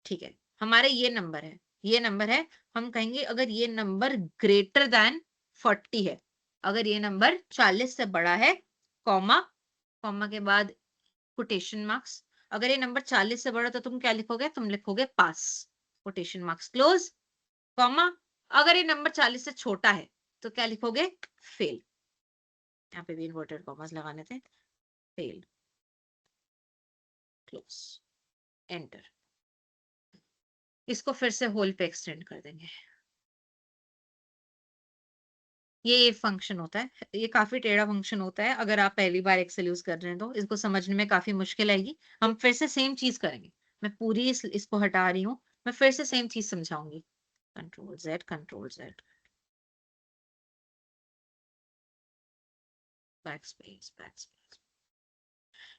ठीक है, हमारे ये नंबर है, ये नंबर है, हम कहेंगे अगर ये नंबर ग्रेटर देन 40 है, अगर ये नंबर 40 से बड़ा है, कॉमा, कॉमा के बाद कोटेशन मार्क्स, अगर ये नंबर 40 से बड़ा तो तुम क्या लिखोगे? तुम लिखोगे पास, कोटेशन मार्क्स क्लोज, कॉमा। अगर ये नंबर 40 से छोटा है तो क्या लिखोगे? फेल। यहाँ पे भी इन्वर्टेड कॉमास लगाने थे, फेल, क्लोज, एंटर। इसको फिर से होल पे एक्सटेंड कर देंगे। ये फंक्शन होता है, ये काफी टेढ़ा फंक्शन होता है, अगर आप पहली बार एक्सेल यूज कर रहे हैं तो इसको समझने में काफी मुश्किल आएगी। हम फिर से सेम चीज करेंगे, मैं पूरी इसको हटा रही हूँ, मैं फिर से सेम चीज समझाऊंगी। Control Z, control Z, back space, back space.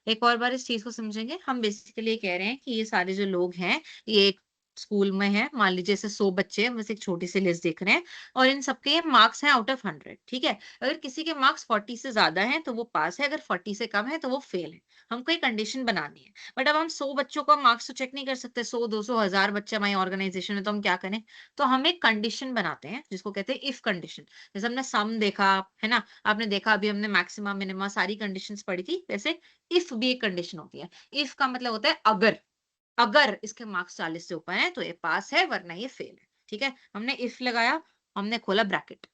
एक और बार इस चीज को समझेंगे। हम बेसिकली ये कह रहे हैं कि ये सारे जो लोग हैं, ये एक स्कूल में है, मान लीजिए जैसे 100 बच्चे हैं, बस एक छोटी सी लिस्ट देख रहे हैं, और इन सबके ये मार्क्स हैं आउट ऑफ 100। ठीक है, अगर किसी के मार्क्स 40 से ज्यादा हैं तो वो पास है, अगर 40 से कम है तो वो फेल है। हमको एक कंडीशन बनानी है, बट अब हम 100 बच्चों का मार्क्स तो चेक नहीं कर सकते, 100 200 1000 बच्चे हमारी ऑर्गेनाइजेशन में, तो हम क्या करें? तो हम एक कंडीशन बनाते हैं जिसको कहते हैं इफ कंडीशन। जैसे हमने सम देखा, है ना, आपने देखा अभी हमने मैक्सिमम मिनिमम सारी कंडीशंस पढ़ी थी, वैसे इफ भी एक कंडीशन होती है। इफ का मतलब होता है अगर, अगर इसके मार्क्स 40 से ऊपर हैं तो ये पास है, वरना ये फेल है। ठीक है, हमने इफ लगाया, हमने खोला ब्रैकेट,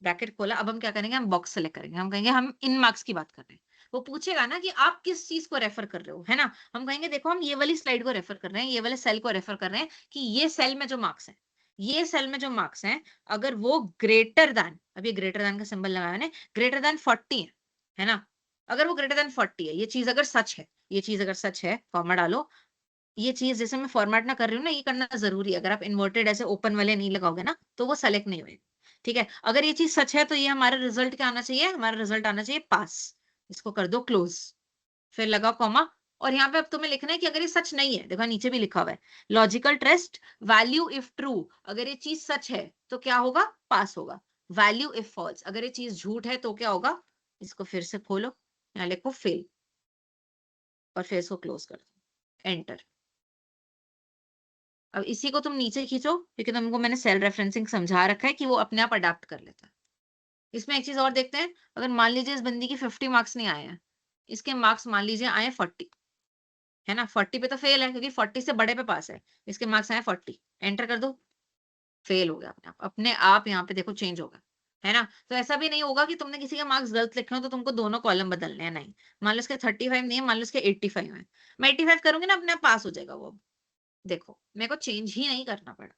ब्रैकेट खोला, अब हम क्या करेंगे, हम बॉक्स सेलेक्ट करेंगे, हम कहेंगे हम इन मार्क्स की बात कर रहे हैं। वो पूछेगा ना कि आप किस चीज को रेफर कर रहे हो, है ना? हम कहेंगे देखो हम ये वाली स्लाइड को रेफर कर रहे हैं, ये वाले सेल को रेफर कर रहे हैं कि ये सेल में जो मार्क्स हैं, ये सेल में जो मार्क्स हैं, अगर वो ग्रेटर दैन, अब ये ग्रेटर दैन का सिंबल लगाया मैंने, ग्रेटर दैन 40 है ना? अगर वो ग्रेटर दैन 40 है, ये चीज अगर सच है, ये चीज अगर सच है, कॉमा डालो। ये चीज जैसे मैं फॉर्मेट ना कर रही हूँ ना, ये करना जरूरी है। अगर आप इन्वर्टेड ऐसे ओपन वाले नहीं लगाओगे ना, तो वो सेलेक्ट नहीं होएगा। ठीक है, अगर ये चीज सच है तो ये हमारा रिजल्ट क्या आना चाहिए, हमारा रिजल्ट आना चाहिए पास। इसको कर दो क्लोज, फिर लगाओ कॉमा। और यहाँ पे अब तुम्हें लिखना है कि अगर ये सच नहीं है, देखो नीचे भी लिखा हुआ है, logical test value if true, अगर ये चीज सच है तो क्या होगा, पास होगा। वैल्यू इफ फॉल्स, अगर ये चीज झूठ है तो क्या होगा, इसको फिर से खोलो, यहाँ लिखो फेल, और फिर इसको क्लोज कर दो, एंटर। अब इसी को तुम नीचे खींचो, क्योंकि तुमको मैंने सेल रेफरेंसिंग समझा रखा है कि वो अपने आप अडाप्ट कर लेता है। इसमें एक चीज और देखते हैं, अगर मान लीजिए इस बंदी की 50 मार्क्स नहीं आए हैं, इसके मार्क्स मान लीजिए आए 40, है ना? 40 पे तो फेल है, क्योंकि 40 से बड़े पे पास है। इसके मार्क्स आए 40, एंटर कर दो, फेल हो गया अपने आप, अपने आप यहाँ पे देखो चेंज होगा, है ना? तो ऐसा भी नहीं होगा कि तुमने किसी के मार्क्स गलत लिखे हो तो तुमको दोनों कॉलम बदलने हैं, नहीं। मान लो इसके 35 नहीं है, मान लो इसके 85 है, मैं 85 करूंगी ना, अपने आप पास हो जाएगा वो। देखो मेरे को चेंज ही नहीं करना पड़ा।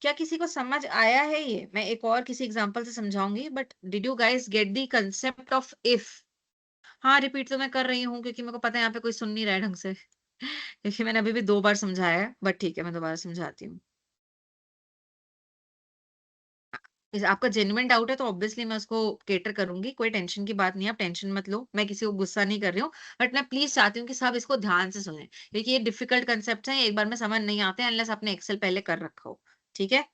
क्या किसी को समझ आया है ये? मैं एक और किसी एग्जांपल से समझाऊंगी, but did you guys get the concept of if? हाँ, रिपीट तो मैं कर रही हूँ क्योंकि मेरे को पता है यहाँ पे कोई सुन नहीं रहा है ढंग से क्योंकि मैंने अभी भी 2 बार समझाया है, बट ठीक है मैं दोबारा समझाती हूँ। आपका जेन्युइन डाउट है तो ऑब्वियसली मैं उसको केटर करूंगी, कोई टेंशन की बात नहीं है, आप टेंशन मत लो, मैं किसी को गुस्सा नहीं कर रही हूँ। बट मैं प्लीज चाहती हूँ कि सब इसको ध्यान से सुने, क्योंकि ये डिफिकल्ट कंसेप्ट है, एक बार में समझ नहीं आते अनलेस आपने एक्सेल पहले कर रखा हो। ठीक है,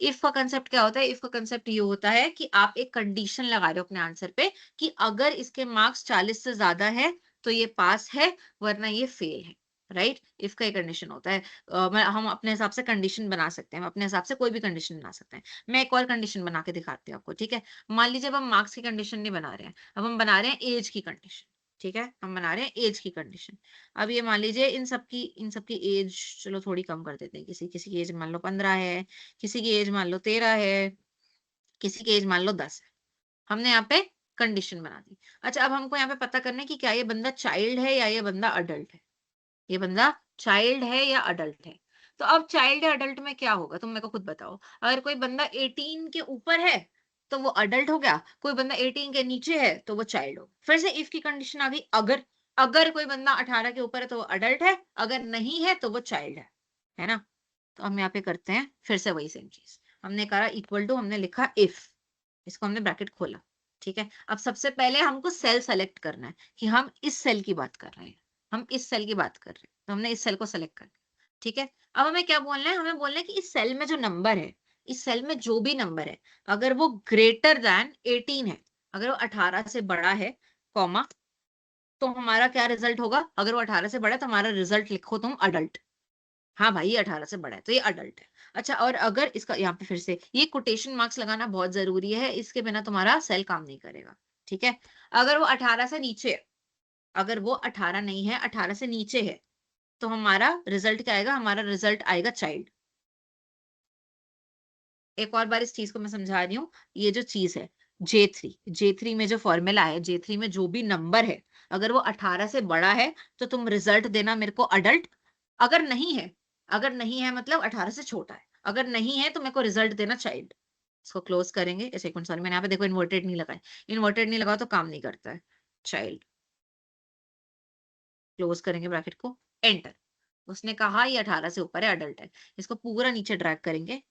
इफ का कंसेप्ट क्या होता है? इफ का कंसेप्ट ये होता है कि आप एक कंडीशन लगा रहे हो अपने आंसर पे कि अगर इसके मार्क्स 40 से ज्यादा है तो ये पास है, वरना ये फेल है। राइट, इफ का एक कंडीशन होता है। हम अपने हिसाब से कंडीशन बना सकते हैं, हम अपने हिसाब से कोई भी कंडीशन बना सकते हैं। मैं एक और कंडीशन बना के दिखाती हूँ आपको, ठीक है? मान लीजिए अब हम मार्क्स की कंडीशन नहीं बना रहे हैं, अब हम बना रहे हैं एज की कंडीशन। ठीक है, हम बना रहे हैं एज की कंडीशन। अब ये मान लीजिए इन सबकी एज चलो थोड़ी कम कर देते हैं, किसी किसी की एज मान लो 15 है, किसी की एज मान लो 13 है, किसी की एज मान लो 10 है। हमने यहाँ पे कंडीशन बना दी। अच्छा, अब हमको यहाँ पे पता करना है कि क्या ये बंदा चाइल्ड है या ये बंदा अडल्ट है। ये बंदा चाइल्ड है या अडल्ट है। तो अब चाइल्ड या अडल्ट में क्या होगा, तुम मेरे को खुद बताओ। अगर कोई बंदा 18 के ऊपर है तो वो अडल्ट हो गया, कोई बंदा 18 के नीचे है तो वो चाइल्ड हो। फिर से इफ की कंडीशन आ गई, अगर अगर कोई बंदा 18 के ऊपर है तो वो अडल्ट है, अगर नहीं है तो वो चाइल्ड है ना? तो हम यहाँ पे करते हैं फिर से वही सेम चीज, हमने कहा इक्वल टू, हमने लिखा इफ, इसको हमने ब्रैकेट खोला। ठीक है, अब सबसे पहले हमको सेल सेलेक्ट करना है कि हम इस सेल की बात कर रहे हैं, हम इस सेल की बात कर रहे हैं, तो हमने इस सेल को सेलेक्ट कर लिया। ठीक है, अब हमें क्या बोलना है, हमें बोलना है कि इस सेल में जो नंबर है, इस सेल में जो भी नंबर है, अगर वो ग्रेटर देन 18 है, अगर वो 18 से बड़ा है, कॉमा, तो हमारा क्या रिजल्ट होगा? अगर वो 18 से बड़ा है तो हमारा रिजल्ट लिखो तुम अडल्ट। हाँ भाई, ये 18 से बड़ा है तो ये अडल्ट है। अच्छा, और अगर इसका यहाँ पे फिर से ये कोटेशन मार्क्स लगाना बहुत जरूरी है, इसके बिना तुम्हारा सेल काम नहीं करेगा। ठीक है, अगर वो 18 से नीचे है, अगर वो 18 नहीं है, 18 से नीचे है, तो हमारा रिजल्ट क्या आएगा? हमारा रिजल्ट आएगा चाइल्ड। एक और बार इस चीज को मैं समझा रही हूँ, ये जो चीज है J3 में जो फॉर्मूला है, J3 में जो भी नंबर है, अगर वो 18 से बड़ा है तो तुम रिजल्ट देना मेरे को अडल्ट। अगर नहीं है, अगर नहीं है मतलब 18 से छोटा है, अगर नहीं है तो मेरे को रिजल्ट देना चाइल्ड। इसको क्लोज करेंगे, एक सेकंड, सॉरी मैंने यहाँ पे देखो इन्वर्टेड नहीं लगाया, इन्वर्टेड नहीं लगाओ तो काम नहीं करता है। चाइल्ड, क्लोज करेंगे ब्रैकेट को, एंटर। उसने कहा ये 18 से ऊपर है, अडल्ट है। इसको पूरा नीचे ड्रैग करेंगे,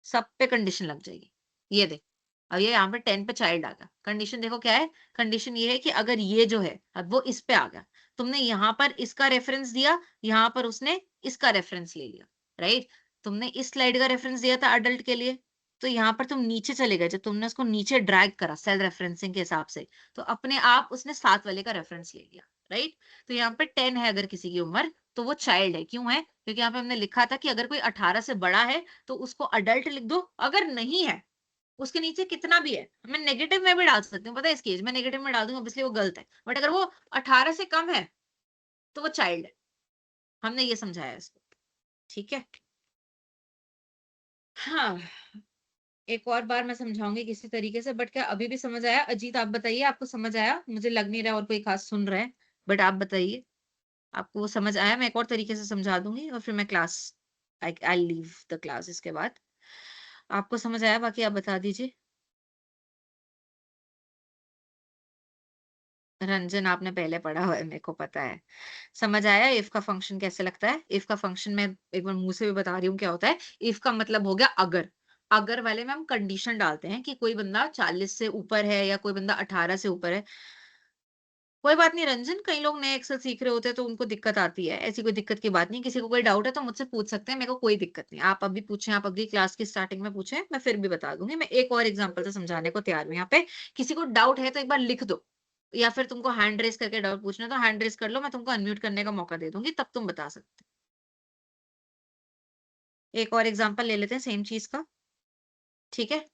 सब पे कंडीशन लग जाएगी। ये देख, अब ये यहाँ पे 10 पे चाइल्ड आ गया। कंडीशन देखो क्या है, कंडीशन ये है कि अगर ये जो है अब वो इस पे आ गया, तुमने यहाँ पर इसका रेफरेंस दिया, यहाँ पर उसने इसका रेफरेंस ले लिया। राइट, तुमने इस स्लाइड का रेफरेंस दिया था अडल्ट के लिए, तो यहाँ पर तुम नीचे चले गए, जब तुमने उसको नीचे ड्रैग करा सेल रेफरेंसिंग के हिसाब से, तो अपने आप उसने 7 वाले का रेफरेंस ले लिया। राइट, तो यहाँ पे 10 है अगर किसी की उम्र, तो वो चाइल्ड है। क्यों है? क्योंकि यहाँ पे हमने लिखा था कि अगर कोई 18 से बड़ा है तो उसको अडल्ट लिख दो, अगर नहीं है, उसके नीचे कितना भी है, मैं नेगेटिव में भी डाल सकती हूँ, पता है इसकी एज मैं नेगेटिव में डाल दूंगी, इसलिए वो गलत है, बट अगर वो 18 से कम है तो वो चाइल्ड है। हमने ये समझाया इसको। ठीक है, हाँ, एक और बार मैं समझाऊंगी किसी तरीके से, बट क्या अभी भी समझ आया? अजीत आप बताइए, आपको समझ आया? मुझे लग नहीं रहा और कोई खास सुन रहा है, बट आप बताइए आपको वो समझ आया? मैं एक और तरीके से समझा दूंगी और फिर मैं class, I leave the class इसके बाद। आपको समझ आया? बाकी आप बता दीजिए। रंजन आपने पहले पढ़ा हुआ है, मेरे को पता है। समझ आया इफ का फंक्शन कैसे लगता है? इफ का फंक्शन मैं एक बार मुंह से भी बता रही हूँ क्या होता है। इफ का मतलब हो गया अगर। अगर वाले में हम कंडीशन डालते हैं कि कोई बंदा 40 से ऊपर है या कोई बंदा 18 से ऊपर है। कोई बात नहीं रंजन, कई लोग नए एक्सेल सीख रहे होते हैं तो उनको दिक्कत आती है। ऐसी कोई दिक्कत की बात नहीं। किसी को कोई डाउट है तो मुझसे पूछ सकते हैं, मेरे को कोई दिक्कत नहीं। आप अभी पूछें, आप अगली क्लास की स्टार्टिंग में पूछें, मैं फिर भी बता दूंगी। मैं एक और एग्जांपल से समझाने को तैयार हूँ यहाँ पे। किसी को डाउट है तो एक बार लिख दो, या फिर तुमको हैंड रेस करके डाउट पूछना है तो हैंड रेस कर लो, मैं तुमको अनम्यूट करने का मौका दे दूंगी, तब तुम बता सकते हो। एक और एग्जाम्पल ले लेते हैं सेम चीज का। ठीक है,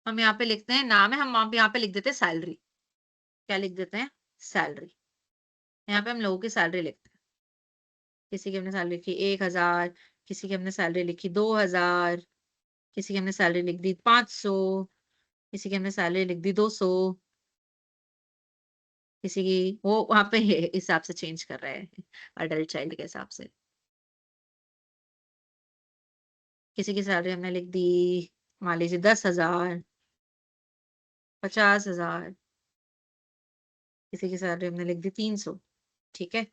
हम यहाँ पे लिखते हैं नाम है, हम यहाँ पे लिख देते हैं सैलरी। क्या लिख देते हैं? सैलरी। यहाँ पे हम लोगों की सैलरी लिखते हैं। किसी की हमने सैलरी लिखी 1,000, किसी की हमने सैलरी लिखी 2,000, किसी की हमने सैलरी लिख दी 500, किसी की हमने सैलरी लिख दी 200, किसी की वो वहां पे हिसाब से चेंज कर रहे हैं अडल्ट चाइल्ड के हिसाब से। किसी की सैलरी हमने लिख दी मान लीजिए 10,000, 50,000, किसी की सैलरी हमने लिख दी 300। ठीक है,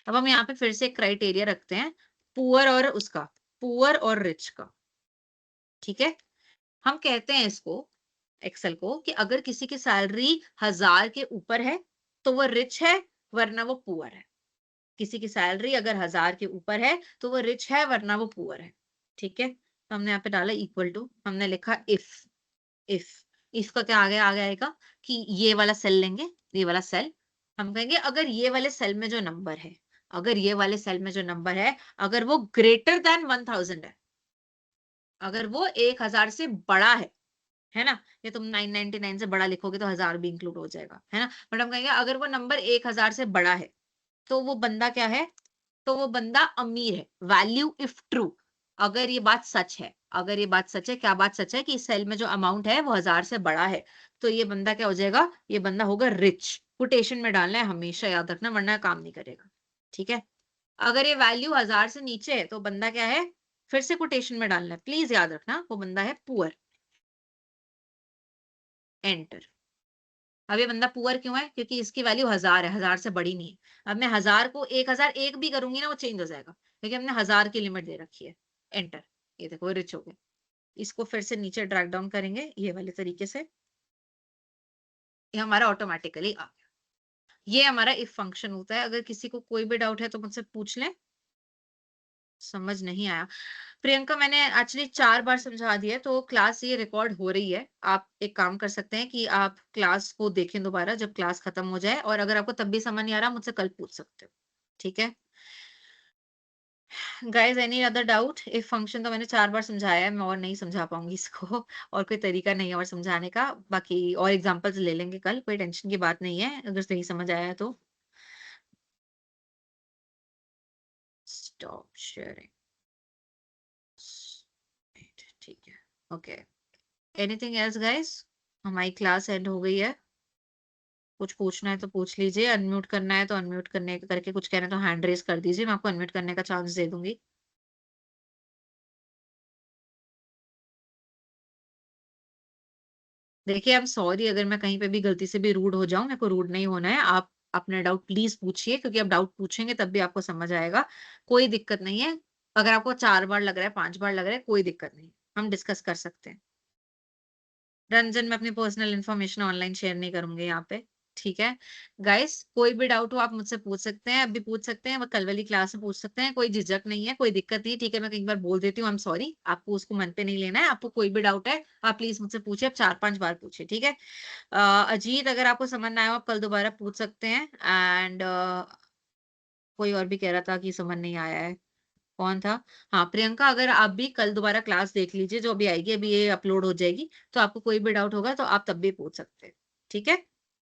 अब हम यहाँ पे फिर से एक क्राइटेरिया रखते हैं, पुअर और उसका, पुअर और रिच का। ठीक है, हम कहते हैं इसको, एक्सेल को, कि अगर किसी की सैलरी 1,000 के ऊपर है तो वो रिच है, वरना वो पुअर है। किसी की सैलरी अगर 1,000 के ऊपर है तो वो रिच है, वरना वो पुअर है। ठीक है, तो हमने यहाँ पे डाला इक्वल टू, हमने लिखा इफ। इफ इफ का क्या आगे आएगा कि ये वाला सेल लेंगे, ये वाला सेल, हम कहेंगे अगर ये वाले सेल में जो नंबर है, अगर ये वाले सेल में जो नंबर है, अगर वो ग्रेटर देन 1,000 है, अगर वो 1,000 से बड़ा है ना? ये तुम 999 से बड़ा लिखोगे तो 1,000 भी इंक्लूड हो जाएगा, है ना? बट हम कहेंगे अगर वो नंबर 1,000 से बड़ा है तो वो बंदा क्या है? तो वो बंदा अमीर है। वैल्यू इफ ट्रू, अगर ये बात सच है, अगर ये बात सच है, क्या बात सच है? कि इस सेल में जो अमाउंट है वो 1,000 से बड़ा है, तो ये बंदा क्या हो जाएगा? ये बंदा होगा रिच। कोटेशन में डालना है, हमेशा याद रखना, वरना काम नहीं करेगा। ठीक है, अगर ये वैल्यू 1,000 से नीचे है तो बंदा क्या है? फिर से कोटेशन में डालना है, प्लीज याद रखना, वो बंदा है पुअर। एंटर। अब ये बंदा पुअर क्यों है? क्योंकि इसकी वैल्यू 1,000 है, 1,000 से बड़ी नहीं है। अब मैं 1,000 को 1,001 भी करूंगी ना, वो चेंज हो जाएगा, क्योंकि हमने 1,000 की लिमिट दे रखी है। एंटर। ये देखो रिच हो गए। इसको फिर से नीचे ड्रैग डाउन करेंगे ये वाले तरीके से, ये हमारा ऑटोमेटिकली आ गया। ये हमारा इफ फंक्शन होता है। अगर किसी को कोई भी डाउट है तो मुझसे पूछ लें। समझ नहीं आया प्रियंका, मैंने एक्चुअली 4 बार समझा दिया है, तो क्लास ये रिकॉर्ड हो रही है। आप एक काम कर सकते हैं कि आप क्लास को देखें दोबारा जब क्लास खत्म हो जाए, और अगर आपको तब भी समझ नहीं आ रहा, मुझसे कल पूछ सकते हो। ठीक है guys, any other doubt? If function तो मैंने 4 बार समझाया है, मैं और नहीं समझा पाऊंगी इसको और कोई तरीका नहीं है और समझाने का। बाकी और एग्जांपल्स ले लेंगे कल, कोई टेंशन की बात नहीं है अगर सही समझ आया तो। Stop sharing. ठीक है, ओके। Anything else guys? हमारी क्लास एंड हो गई है। कुछ पूछना है तो पूछ लीजिए, अनम्यूट करना है तो अनम्यूट करने करके कुछ कहना है तो हैंड रेस कर दीजिए, मैं आपको अनम्यूट करने का चांस दे दूंगी। देखिए, आई एम सॉरी अगर मैं कहीं पे भी गलती से भी रूड हो जाऊं, मेरे को रूड नहीं होना है। आप अपना डाउट प्लीज पूछिए, क्योंकि आप डाउट पूछेंगे तब भी आपको समझ आएगा। कोई दिक्कत नहीं है। अगर आपको 4 बार लग रहा है, 5 बार लग रहा है, कोई दिक्कत नहीं, हम डिस्कस कर सकते हैं। रंजन, मैं अपनी पर्सनल इन्फॉर्मेशन ऑनलाइन शेयर नहीं करूंगी यहाँ पे। ठीक है गाइस, कोई भी डाउट हो आप मुझसे पूछ सकते हैं, अभी पूछ सकते हैं, वो कल वाली क्लास में पूछ सकते हैं, कोई झिझक नहीं है, कोई दिक्कत नहीं है। ठीक है, मैं कई बार बोल देती हूँ, आई एम सॉरी, आपको उसको मन पे नहीं लेना है। आपको कोई भी डाउट है आप प्लीज मुझसे पूछिए, आप 4-5 बार पूछिए। ठीक है अजीत, अगर आपको समझ ना आया हो, आप कल दोबारा पूछ सकते हैं। एंड कोई और भी कह रहा था कि समझ नहीं आया है, कौन था? हाँ प्रियंका, अगर आप भी कल दोबारा क्लास देख लीजिए जो अभी आएगी, अभी ये अपलोड हो जाएगी, तो आपको कोई भी डाउट होगा तो आप तब भी पूछ सकते हैं। ठीक है।